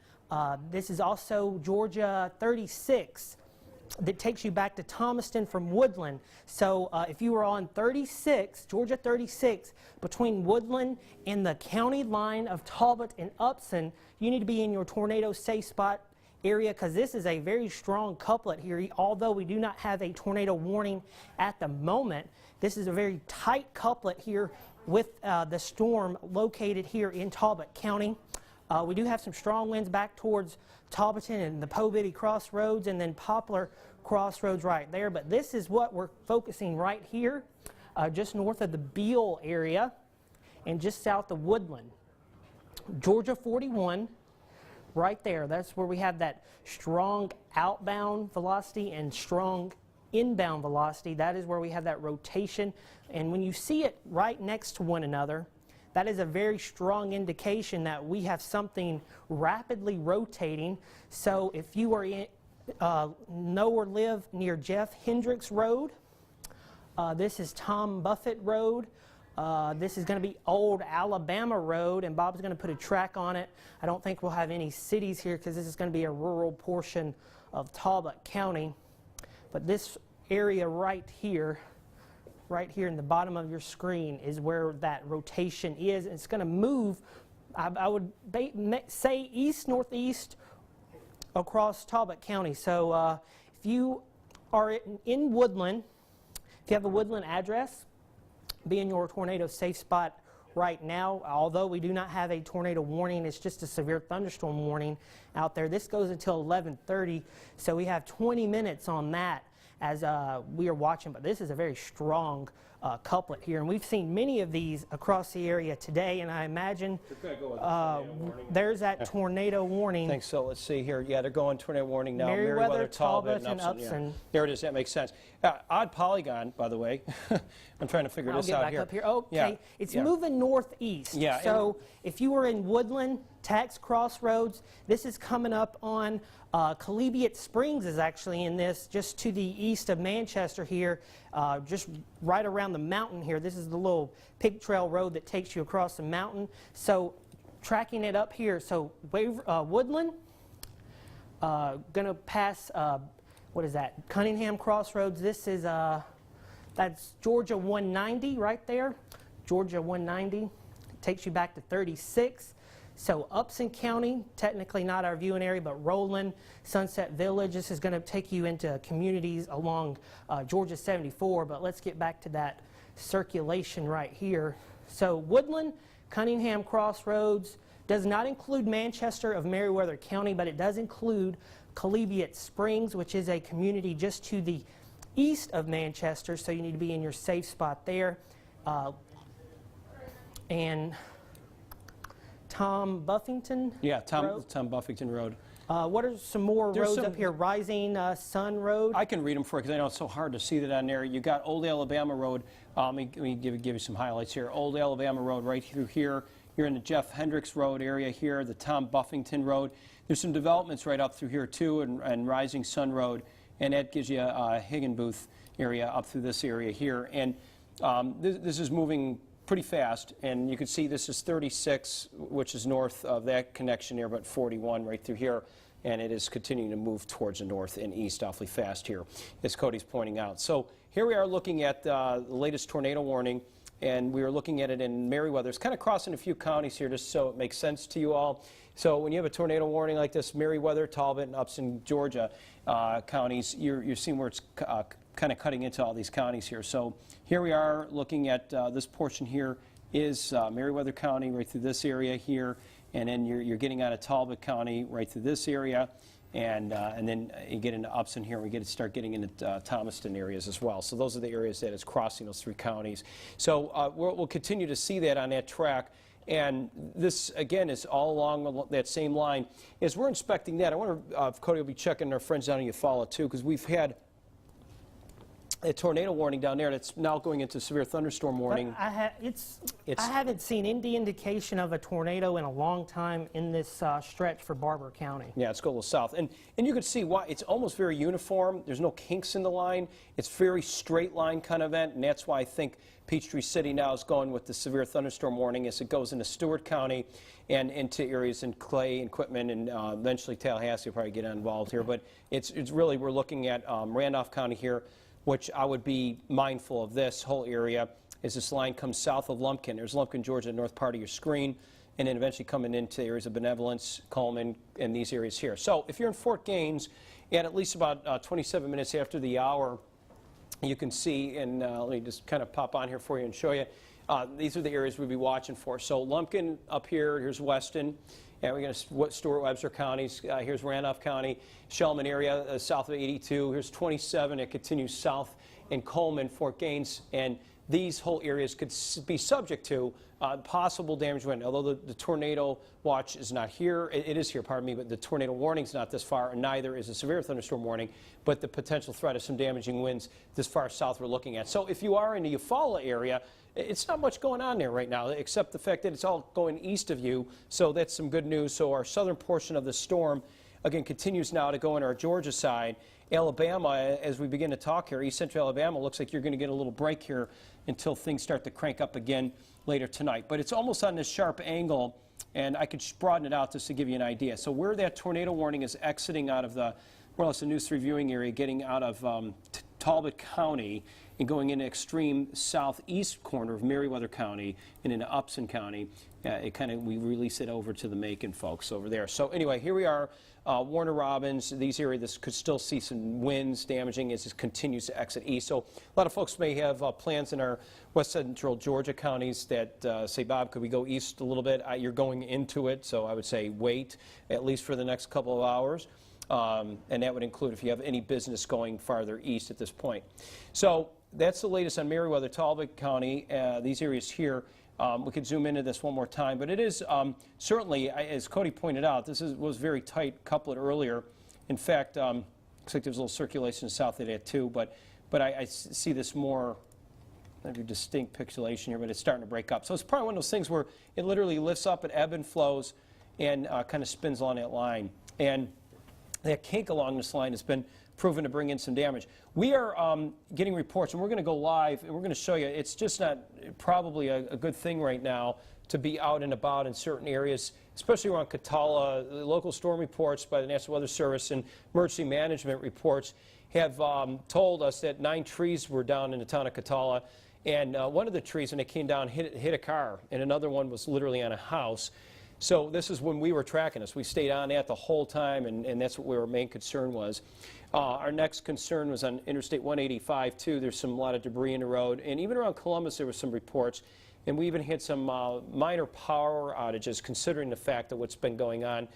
This is also Georgia 36. That takes you back to Thomaston from Woodland. So if you were on 36, Georgia 36, between Woodland and the county line of Talbot and Upson, you need to be in your tornado safe spot area, because this is a very strong couplet here. Although we do not have a tornado warning at the moment, this is a very tight couplet here with the storm located here in Talbot County. We do have some strong winds back towards Talbotton and the Po-Biddy Crossroads, and then Poplar Crossroads right there. But this is what we're focusing right here, just north of the Beale area and just south of Woodland. Georgia 41, right there. That's where we have that strong outbound velocity and strong inbound velocity. That is where we have that rotation. And when you see it right next to one another, that is a very strong indication that we have something rapidly rotating. So if you are in, know or live near Jeff Hendricks Road, this is Tom Buffett Road. This is going to be Old Alabama Road, and Bob's going to put a track on it. I don't think we'll have any cities here because this is going to be a rural portion of Talbot County. But this area right here in the bottom of your screen is where that rotation is. It's going to move, I would say, east-northeast across Talbot County. So if you are in Woodland, if you have a Woodland address, be in your tornado safe spot right now. Although we do not have a tornado warning, it's just a severe thunderstorm warning out there. This goes until 11:30, so we have 20 minutes on that as we are watching. But this is a very strong couplet here, and we've seen many of these across the area today, and I imagine there's that tornado warning. I think so. Let's see here. Yeah, they're going tornado warning now. Merriweather, Talbot, and Upson. Upson. Yeah. There it is. That makes sense. Odd polygon, by the way. I'm trying to figure this out here. I'll get back up here. Okay, yeah. It's moving northeast. Yeah. So if you were in Woodland, Tex Crossroads, this is coming up on Collegiate Springs is actually in this, just to the east of Manchester here, just right around the mountain here. This is the little pig trail road that takes you across the mountain. So tracking it up here, so Woodland, gonna pass, what is that, Cunningham Crossroads. This is, that's Georgia 190 right there. Georgia 190 takes you back to 36. So Upson County, technically not our viewing area, but Roland, Sunset Village. This is going to take you into communities along Georgia 74. But let's get back to that circulation right here. So Woodland, Cunningham Crossroads does not include Manchester of Merriweather County, but it does include Collegiate Springs, which is a community just to the east of Manchester. So you need to be in your safe spot there. And Tom Buffington? Yeah, Tom Buffington Road. What are some more roads up here? Rising Sun Road? I can read them for you because I know it's so hard to see that on there. You got Old Alabama Road. Let me give you some highlights here. Old Alabama Road right through here. You're in the Jeff Hendricks Road area here, the Tom Buffington Road. There's some developments right up through here too, and Rising Sun Road, and that gives you a Higginbooth area up through this area here. And this is moving pretty fast, and you can see this is 36, which is north of that connection here, but 41 right through here, and it is continuing to move towards the north and east awfully fast here, as Cody's pointing out. So here we are looking at the latest tornado warning, and we are looking at it in Merriweather. It's kind of crossing a few counties here just so it makes sense to you all. So when you have a tornado warning like this, Merriweather, Talbot, and Upson, Georgia counties, you're seeing where it's kind of cutting into all these counties here. So here we are looking at this portion here is Merriweather County right through this area here, and then you're getting out of Talbot County right through this area, and then you get into Upson here. We start getting into Thomaston areas as well. So those are the areas that it's crossing those three counties. So we'll continue to see that on that track. And this, again, is all along that same line. As we're inspecting that, I wonder if Cody will be checking our friends down in Eufaula, too, because we've had a tornado warning down there that's now going into severe thunderstorm warning. I haven't seen any indication of a tornado in a long time in this stretch for Barber County. Yeah, it's going a little south. And you can see why. It's almost very uniform. There's no kinks in the line. It's very straight line kind of event, and that's why I think Peachtree City now is going with the severe thunderstorm warning as it goes into Stewart County and into areas in Clay and Quitman, and eventually Tallahassee will probably get involved here. But it's really, we're looking at Randolph County here, which I would be mindful of this whole area as this line comes south of Lumpkin. There's Lumpkin, Georgia, the north part of your screen, and then eventually coming into areas of Benevolence, Coleman, and these areas here. So if you're in Fort Gaines, at least about 27 minutes after the hour, you can see, and let me just kind of pop on here for you and show you. These are the areas we'd be watching for. So Lumpkin up here, here's Weston, And we're going to Stuart Webster counties. Here's Randolph County, Shellman area, south of 82. Here's 27. It continues south in Coleman, Fort Gaines, and these whole areas could be subject to possible damage wind. Although the tornado watch is not here, it is here, pardon me, but the tornado warning is not this far, and neither is a severe thunderstorm warning, but the potential threat of some damaging winds this far south we're looking at. So if you are in the Eufaula area, it's not much going on there right now, except the fact that it's all going east of you, so that's some good news. So our southern portion of the storm, again, continues now to go in our Georgia side. Alabama, as we begin to talk here, east central Alabama, looks like you're going to get a little break here until things start to crank up again later tonight. But it's almost on this sharp angle, and I could broaden it out just to give you an idea. So where that tornado warning is exiting out of the, more or less the News 3 viewing area, getting out of Talbot County and going into extreme southeast corner of Meriwether County and into Upson County, we release it over to the Macon folks over there. So anyway, here we are. Warner Robins, these areas could still see some winds damaging as it continues to exit east. So a lot of folks may have plans in our west central Georgia counties that say, Bob, could we go east a little bit? You're going into it, so I would say wait at least for the next couple of hours. And that would include if you have any business going farther east at this point. So that's the latest on Meriwether, Talbot County, these areas here. We could zoom into this one more time, but it is certainly, as Cody pointed out, this was very tight couplet earlier. In fact, looks like there's a little circulation south of that too, but I see this more maybe distinct pixelation here, but it's starting to break up. So it's probably one of those things where it literally lifts up, it ebb and flows, and kind of spins along that line. And that kink along this line has been proven to bring in some damage. We are getting reports, and we're going to go live, and we're going to show you. It's just not probably a good thing right now to be out and about in certain areas, especially around Catala. Local storm reports by the National Weather Service and emergency management reports have told us that 9 trees were down in the town of Catala, and one of the trees, when it came down, hit a car, and another one was literally on a house. So this is when we were tracking this. We stayed on that the whole time, and that's what our main concern was. Our next concern was on Interstate 185, too. There's a lot of debris in the road. And even around Columbus, there were some reports. And we even had some minor power outages, considering the fact that what's been going on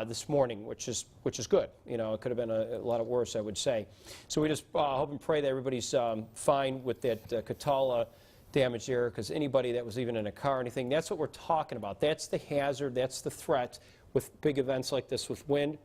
this morning, which is good. You know, it could have been a lot worse, I would say. So we just hope and pray that everybody's fine with that Catala damage there, because anybody that was even in a car or anything, that's what we're talking about. That's the hazard, that's the threat with big events like this with wind.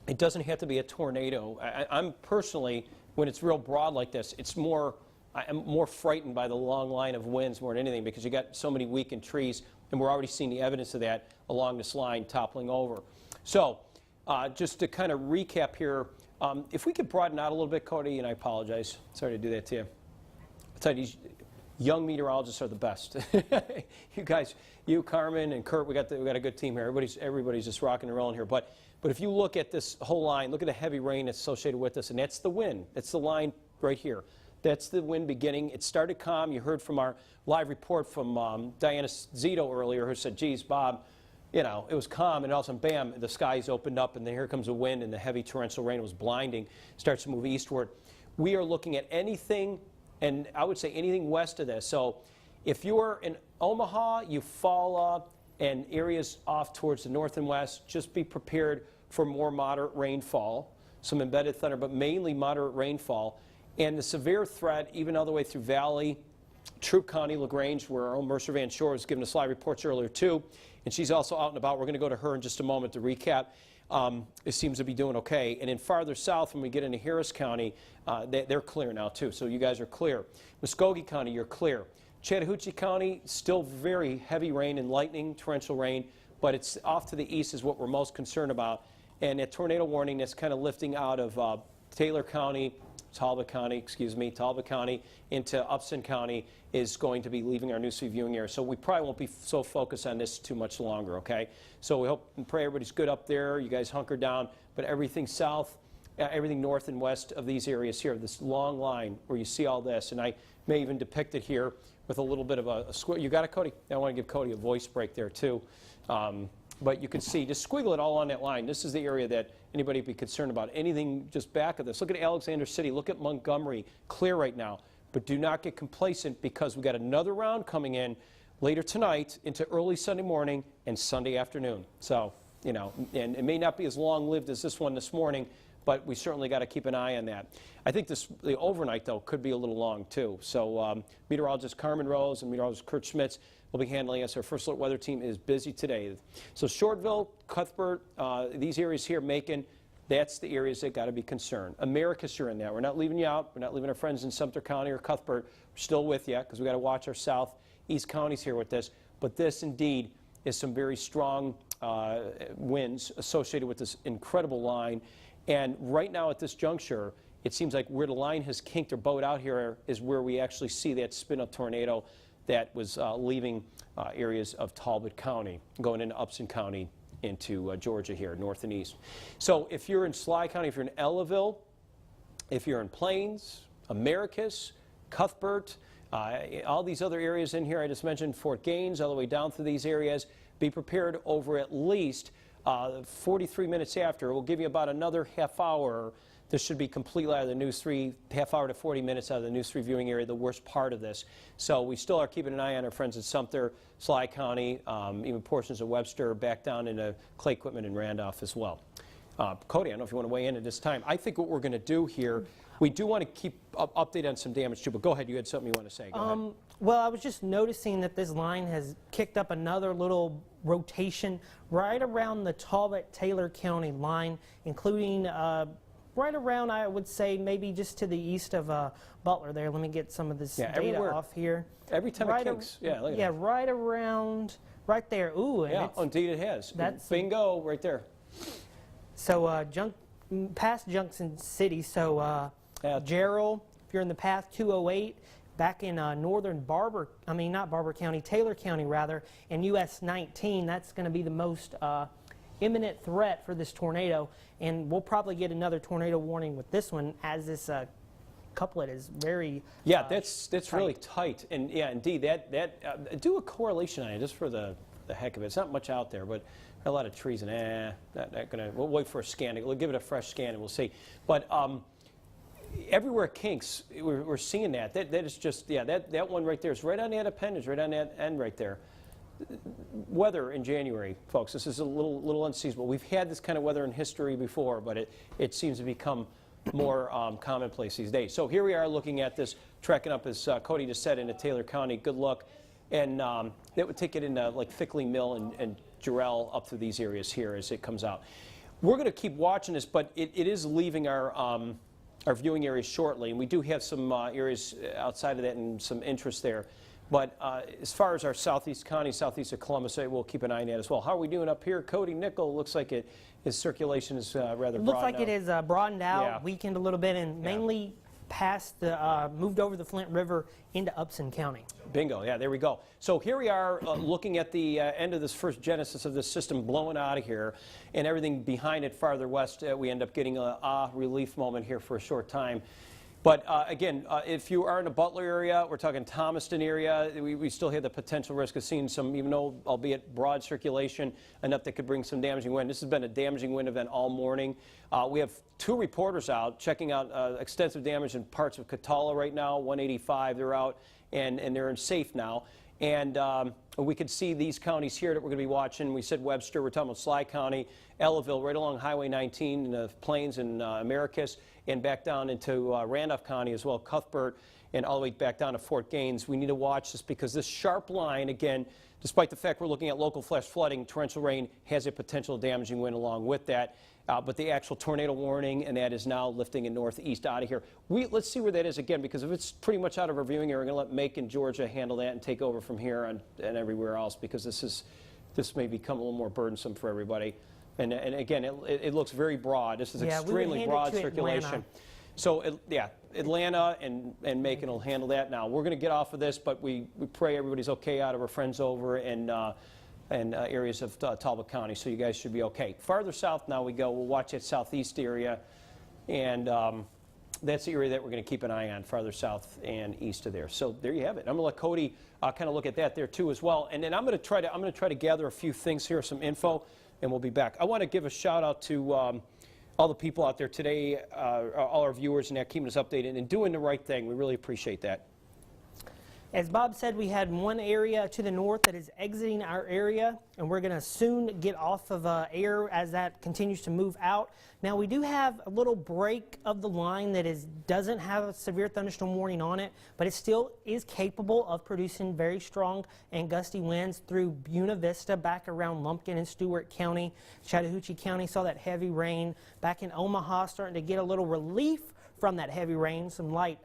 It doesn't have to be a tornado. I'm personally, when it's real broad like this, I'm more frightened by the long line of winds more than anything, because you got so many weakened trees, and we're already seeing the evidence of that along this line toppling over. So just to kind of recap here, if we could broaden out a little bit, Cody, and I apologize, sorry to do that to you. I'll tell you, these young meteorologists are the best. You guys, you, Carmen, and Kurt, we got a good team here. Everybody's just rocking and rolling here. But if you look at this whole line, look at the heavy rain that's associated with this, and that's the wind. That's the line right here. That's the wind beginning. It started calm. You heard from our live report from Diana Zito earlier, who said, geez, Bob, you know, it was calm, and all of a sudden, bam, the skies opened up, and then here comes a wind, and the heavy torrential rain was blinding, starts to move eastward. We are looking at anything, and I would say anything west of this. So if you're in Omaha, Eufaula, and areas off towards the north and west, just be prepared for more moderate rainfall, some embedded thunder, but mainly moderate rainfall. And the severe threat, even all the way through Valley, Troup County, LaGrange, where our own Mercer Van Shore was giving us live reports earlier too, and she's also out and about. We're going to go to her in just a moment to recap. It seems to be doing okay. And then farther south, when we get into Harris County, they're clear now too. So you guys are clear. Muskogee County, you're clear. Chattahoochee County, still very heavy rain and lightning, torrential rain, but it's off to the east is what we're most concerned about. And that tornado warning that's kind of lifting out of Talbot County into Upson County is going to be leaving our News 3 viewing area. So we probably won't be so focused on this too much longer, okay? So we hope and pray everybody's good up there. You guys hunker down. But everything south, everything north and west of these areas here, this long line where you see all this, and I may even depict it here with a little bit of a squiggle. You got it, Cody? I want to give Cody a voice break there, too. But you can see, just squiggle it all on that line. This is the area that anybody would be concerned about. Anything just back of this. Look at Alexander City. Look at Montgomery. Clear right now. But do not get complacent, because we got another round coming in later tonight into early Sunday morning and Sunday afternoon. So, you know, and it may not be as long-lived as this one this morning, but we certainly got to keep an eye on that. I think the overnight, though, could be a little long, too. So meteorologist Carmen Rose and meteorologist Kurt Schmitz will be handling us. Our First Alert Weather team is busy today. So Shortville, Cuthbert, these areas here, Macon, that's the areas that got to be concerned. Americus, you're in that. We're not leaving you out. We're not leaving our friends in Sumter County or Cuthbert. We're still with you because we got to watch our southeast counties here with this. But this, indeed, is some very strong winds associated with this incredible line. And right now at this juncture, it seems like where the line has kinked or bowed out here is where we actually see that spin-up tornado that was leaving areas of Talbot County, going into Upson County, into Georgia here, north and east. So if you're in Sly County, if you're in Ellaville, if you're in Plains, Americus, Cuthbert, all these other areas in here I just mentioned, Fort Gaines, all the way down through these areas, be prepared over at least 43 minutes after. We'll give you about another half hour. This should be completely out of the News 3, half hour to 40 minutes out of the News 3 viewing area, the worst part of this. So we still are keeping an eye on our friends in Sumter, Sly County, even portions of Webster, back down into Clay Equipment and Randolph as well. Cody, I don't know if you want to weigh in at this time. I think what we're going to do here, we do want to keep update on some damage too, but go ahead. You had something you want to say. Go ahead. Well, I was just noticing that this line has kicked up another little rotation right around the Talbot-Taylor County line, including right around, I would say, maybe just to the east of Butler there. Let me get some of this data everywhere. off here. Every time it kinks. Yeah, look at that. Right around, right there. Ooh. And Yeah, indeed it has. That's bingo right there. So past Junction City, so Gerald, if you're in the path 208, back in northern Taylor County rather, and US 19, that's going to be the most imminent threat for this tornado, and we'll probably get another tornado warning with this one as this couplet is very that's really tight, and yeah, indeed that do a correlation on it just for the heck of it. It's not much out there, but a lot of trees and not gonna. We'll wait for a scan. We'll give it a fresh scan and we'll see. But everywhere it kinks, we're seeing that. That is just that one right there is right on that appendage, right on that end right there. Weather in January, folks. This is a little unseasonable. We've had this kind of weather in history before, but it seems to become more commonplace these days. So here we are looking at this, trekking up, as Cody just said, into Taylor County. Good luck. And that would take it into like Fickley Mill and Jarrell up through these areas here as it comes out. We're going to keep watching this, but it is leaving our viewing areas shortly, and we do have some areas outside of that and some interest there. But as far as our southeast county, southeast of Columbus, we'll keep an eye on that as well. How are we doing up here? Cody Nickel, looks like his circulation is rather broad. Looks like it is broadened out, Yeah. weakened a little bit, and mainly past the moved over the Flint River into Upson County. Bingo, yeah, there we go. So here we are looking at the end of this first genesis of this system blowing out of here, and everything behind it farther west, we end up getting a relief moment here for a short time. But again, if you are in the Butler area, we're talking Thomaston area, we still have the potential risk of seeing some, even though, albeit broad circulation, enough that could bring some damaging wind. This has been a damaging wind event all morning. We have 2 reporters out checking out extensive damage in parts of Catala right now, 185, they're out, and they're safe now. And we could see these counties here that we're going to be watching. We said Webster, we're talking about Sly County, Ellaville, right along Highway 19 in the Plains and Americus, and back down into Randolph County as well, Cuthbert, and all the way back down to Fort Gaines. We need to watch this because this sharp line, again, despite the fact we're looking at local flash flooding, torrential rain has a potential damaging wind along with that. But the actual tornado warning, and that is now lifting in northeast out of here. Let's see where that is again, because if it's pretty much out of our viewing area, we're going to let Macon, Georgia handle that and take over from here and everywhere else, because this may become a little more burdensome for everybody. And again, it looks very broad. This is extremely broad circulation. Atlanta. So Atlanta and Macon will handle that. Now we're going to get off of this, but we pray everybody's okay out of our friends over and areas of Talbot County, so you guys should be okay. Farther south now we go. We'll watch that southeast area, and that's the area that we're going to keep an eye on, farther south and east of there. So there you have it. I'm going to let Cody kind of look at that there too as well, and then I'm going to try to gather a few things here, some info, and we'll be back. I want to give a shout out to all the people out there today, all our viewers, and keeping us updated and doing the right thing. We really appreciate that. As Bob said, we had one area to the north that is exiting our area, and we're going to soon get off of air as that continues to move out. Now, we do have a little break of the line that doesn't have a severe thunderstorm warning on it, but it still is capable of producing very strong and gusty winds through Buena Vista, back around Lumpkin and Stewart County. Chattahoochee County saw that heavy rain. Back in Omaha, starting to get a little relief from that heavy rain. Some light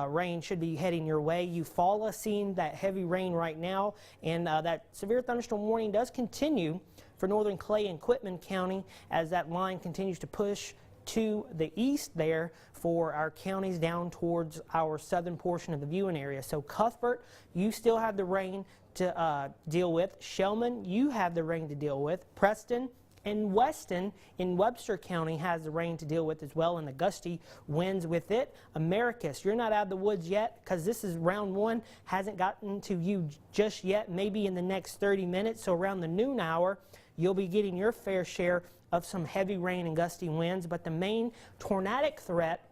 rain should be heading your way. Eufaula seeing that heavy rain right now, and that severe thunderstorm warning does continue for northern Clay and Quitman County as that line continues to push to the east there for our counties down towards our southern portion of the viewing area. So Cuthbert, you still have the rain to deal with. Shellman, you have the rain to deal with. Preston and Weston in Webster County has the rain to deal with as well, and the gusty winds with it. Americus, you're not out of the woods yet because this is round one, hasn't gotten to you just yet, maybe in the next 30 minutes. So around the noon hour, you'll be getting your fair share of some heavy rain and gusty winds, but the main tornadic threat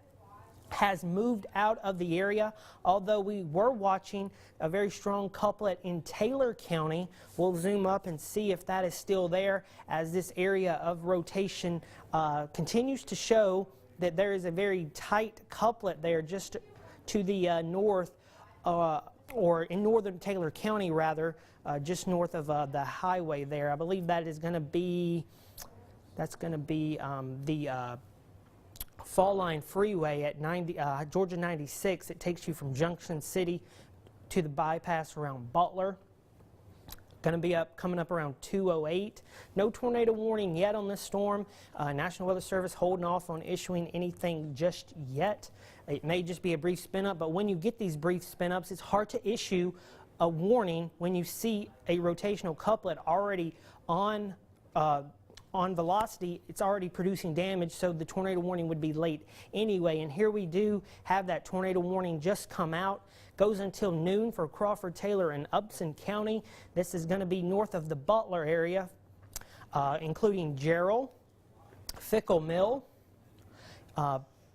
has moved out of the area, although we were watching a very strong couplet in Taylor County. We'll zoom up and see if that is still there as this area of rotation continues to show that there is a very tight couplet there just to the north, or in northern Taylor County rather, just north of the highway there. I believe that is going to be, the Fall Line Freeway at Georgia 96. It takes you from Junction City to the bypass around Butler. Going to be coming up around 2:08. No tornado warning yet on this storm. National Weather Service holding off on issuing anything just yet. It may just be a brief spin up, but when you get these brief spin ups, it's hard to issue a warning when you see a rotational couplet already on velocity. It's already producing damage, so the tornado warning would be late anyway. And here we do have that tornado warning just come out. Goes until noon for Crawford, Taylor, and Upson County. This is going to be north of the Butler area, including Jarrell, Fickle Mill.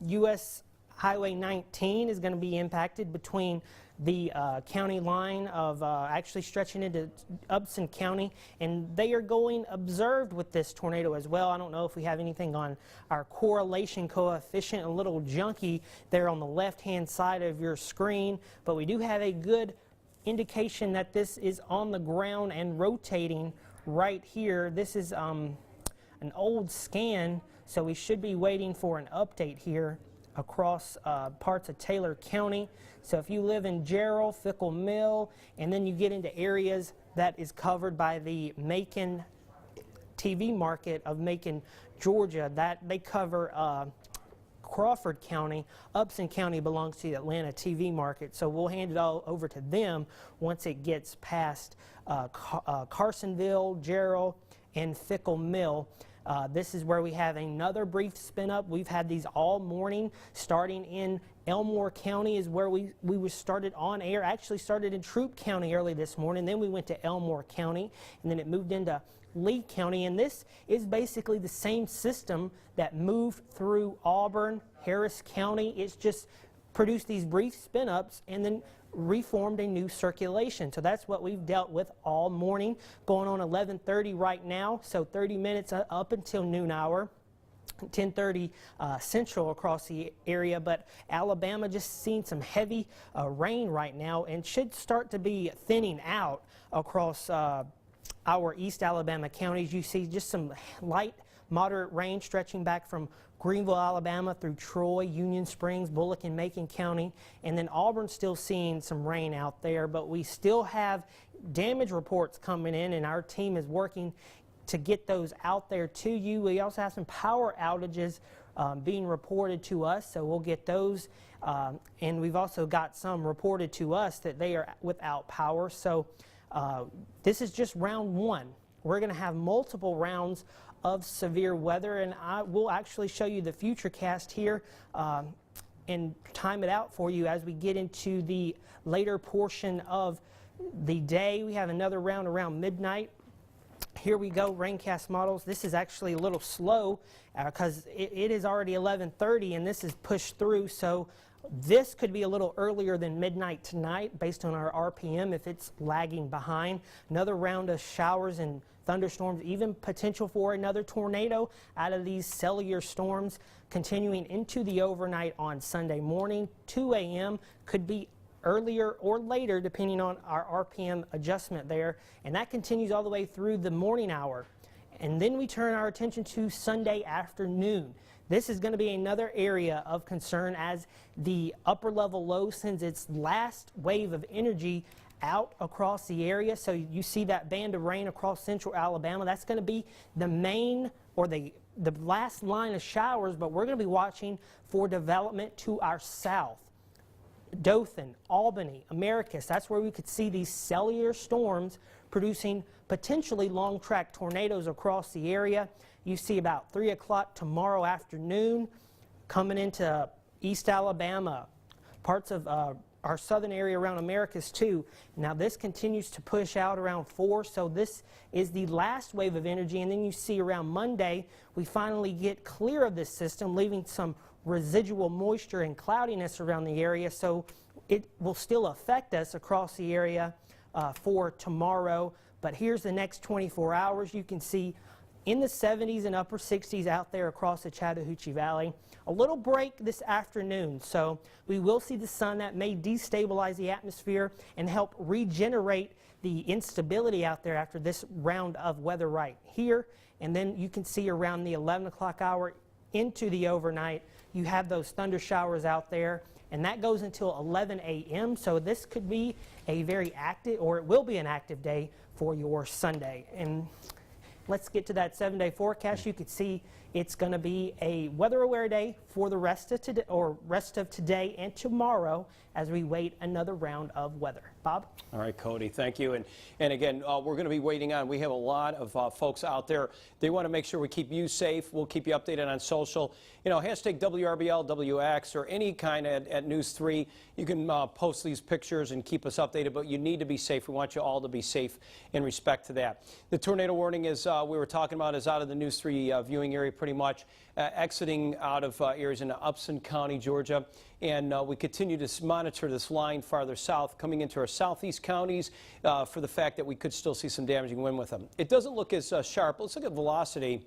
U.S. Highway 19 is going to be impacted between the county line of actually stretching into Upson County, and they are going observed with this tornado as well. I don't know if we have anything on our correlation coefficient, a little junky there on the left-hand side of your screen, but we do have a good indication that this is on the ground and rotating right here. This is an old scan, so we should be waiting for an update here across parts of Taylor County. So if you live in Jarrell, Fickle Mill, and then you get into areas that is covered by the Macon TV market of Macon, Georgia, that they cover Crawford County. Upson County belongs to the Atlanta TV market, so we'll hand it all over to them once it gets past Carsonville, Jarrell, and Fickle Mill. This is where we have another brief spin up. We've had these all morning, starting in Elmore County is where we were started on air. Actually started in Troup County early this morning, then we went to Elmore County, and then it moved into Lee County. And this is basically the same system that moved through Auburn, Harris County. It's just produced these brief spin ups and then reformed a new circulation. So that's what we've dealt with all morning, going on 11:30 right now, so 30 minutes up until noon hour. 10:30 central across the area, but Alabama just seeing some heavy rain right now and should start to be thinning out across our East Alabama counties. You see just some light, moderate rain stretching back from Greenville, Alabama through Troy, Union Springs, Bullock, and Macon County, and then Auburn still seeing some rain out there, but we still have damage reports coming in, and our team is working to get those out there to you. We also have some power outages being reported to us, so we'll get those, and we've also got some reported to us that they are without power. So this is just round one. We're going to have multiple rounds of severe weather, and I will actually show you the future cast here and time it out for you as we get into the later portion of the day. We have another round around midnight. Here we go, raincast models. This is actually a little slow because it is already 11:30 and this is pushed through, so This could be a little earlier than midnight tonight based on our RPM if it's lagging behind. Another round of showers and thunderstorms, even potential for another tornado out of these cellular storms continuing into the overnight on Sunday morning. 2 a.m. could be earlier or later depending on our RPM adjustment there, and that continues all the way through the morning hour. And then we turn our attention to Sunday afternoon. This is going to be another area of concern as the upper level low sends its last wave of energy out across the area. So you see that band of rain across central Alabama. That's going to be the main or the last line of showers, but we're going to be watching for development to our south. Dothan, Albany, Americus, that's where we could see these cellular storms producing potentially long track tornadoes across the area. You see about 3 o'clock tomorrow afternoon coming into East Alabama, parts of our southern area around Americus too. Now this continues to push out around 4, so this is the last wave of energy, and then you see around Monday we finally get clear of this system, leaving some residual moisture and cloudiness around the area, so it will still affect us across the area for tomorrow. But here's the next 24 hours. You can see in the 70s and upper 60s out there across the Chattahoochee Valley. A little break this afternoon, so we will see the sun. That may destabilize the atmosphere and help regenerate the instability out there after this round of weather right here. And then you can see around the 11 o'clock hour into the overnight, you have those thunder showers out there, and that goes until 11 a.m. So this could be a very active, or it will be an active day for your Sunday. And let's get to that 7-day forecast. You can see it's going to be a weather-aware day for the rest of today and tomorrow as we wait another round of weather. Bob? All right, Cody, thank you. And again, we're going to be waiting on. We have a lot of folks out there. They want to make sure we keep you safe. We'll keep you updated on social. You know, hashtag WRBL, WX, or any kind at News 3. You can post these pictures and keep us updated, but you need to be safe. We want you all to be safe in respect to that. The tornado warning, is we were talking about, is out of the News 3 viewing area pretty much, exiting out of areas in Upson County, Georgia. And we continue to monitor this line farther south, coming into our southeast counties for the fact that we could still see some damaging wind with them. It doesn't look as sharp. Let's look at velocity,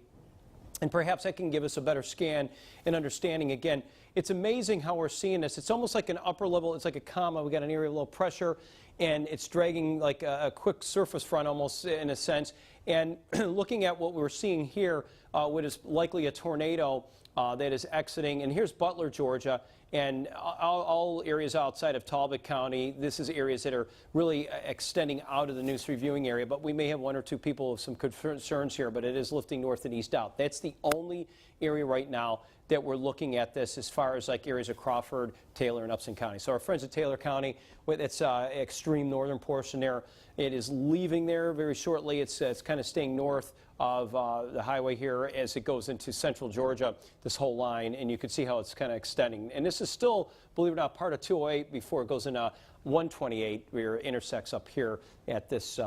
and perhaps that can give us a better scan and understanding. Again, it's amazing how we're seeing this. It's almost like an upper level, it's like a comma. We got an area of low pressure, and it's dragging like a quick surface front almost in a sense. And looking at what we're seeing here, what is likely a tornado that is exiting, and here's Butler, Georgia, and all areas outside of Talbot County. This is areas that are really extending out of the News 3 viewing area, but we may have 1 or 2 people with some concerns here, but it is lifting north and east out. That's the only area right now that we're looking at this as far as like areas of Crawford, Taylor, and Upson County. So our friends at Taylor County, it's extreme northern portion there. It is leaving there very shortly. It's kind of staying north of the highway here as it goes into central Georgia, this whole line, and you can see how it's kind of extending. And this is still, believe it or not, part of 208 before it goes into 128, where it intersects up here at this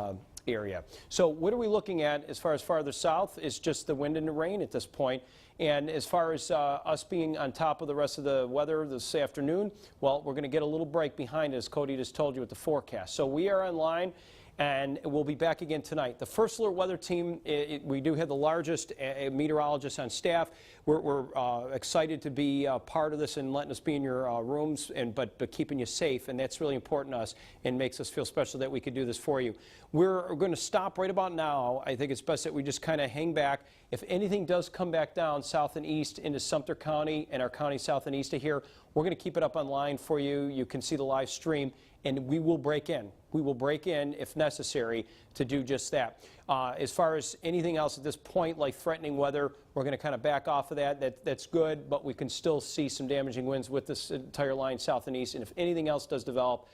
area. So what are we looking at as far as farther south? Is just the wind and the rain at this point. And as far as us being on top of the rest of the weather this afternoon, well, we're going to get a little break behind us, Cody just told you, with the forecast. So we are online, and we'll be back again tonight. The First Alert Weather Team, we do have the largest meteorologists on staff. We're excited to be part of this and letting us be in your rooms, but keeping you safe, and that's really important to us and makes us feel special that we could do this for you. We're going to stop right about now. I think it's best that we just kind of hang back. If anything does come back down south and east into Sumter County and our county south and east of here, we're going to keep it up online for you. You can see the live stream, and we will break in. We will break in if necessary to do just that. As far as anything else at this point, like threatening weather, we're going to kind of back off of that. That's good, but we can still see some damaging winds with this entire line south and east. And if anything else does develop,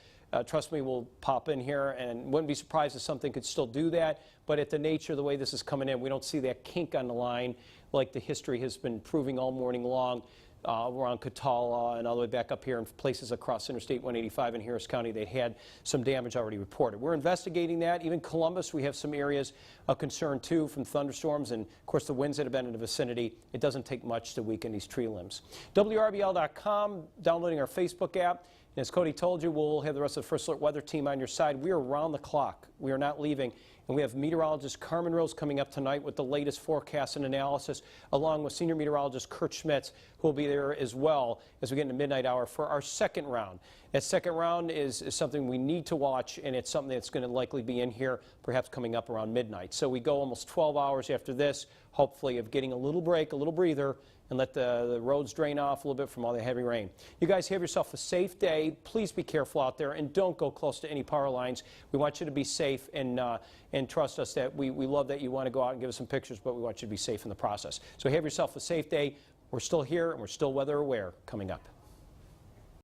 trust me, we'll pop in here, and wouldn't be surprised if something could still do that. But at the nature of the way this is coming in, we don't see that kink on the line like the history has been proving all morning long. around Catala and all the way back up here in places across Interstate 185 in Harris County. They'd had some damage already reported. We're investigating that. Even Columbus, we have some areas of concern too from thunderstorms and of course the winds that have been in the vicinity. It doesn't take much to weaken these tree limbs. WRBL.com, downloading our Facebook app. And as Cody told you, we'll have the rest of the First Alert Weather team on your side. We are around the clock. We are not leaving. And we have meteorologist Carmen Rose coming up tonight with the latest forecast and analysis, along with senior meteorologist Kurt Schmitz, who will be there as well as we get into midnight hour for our second round. That second round is something we need to watch, and it's something that's going to likely be in here, perhaps coming up around midnight. So we go almost 12 hours after this, hopefully, of getting a little break, a little breather, and let the roads drain off a little bit from all the heavy rain. You guys have yourself a safe day. Please be careful out there and don't go close to any power lines. We want you to be safe and trust us that we love that you want to go out and give us some pictures, but we want you to be safe in the process. So have yourself a safe day. We're still here and we're still weather aware coming up.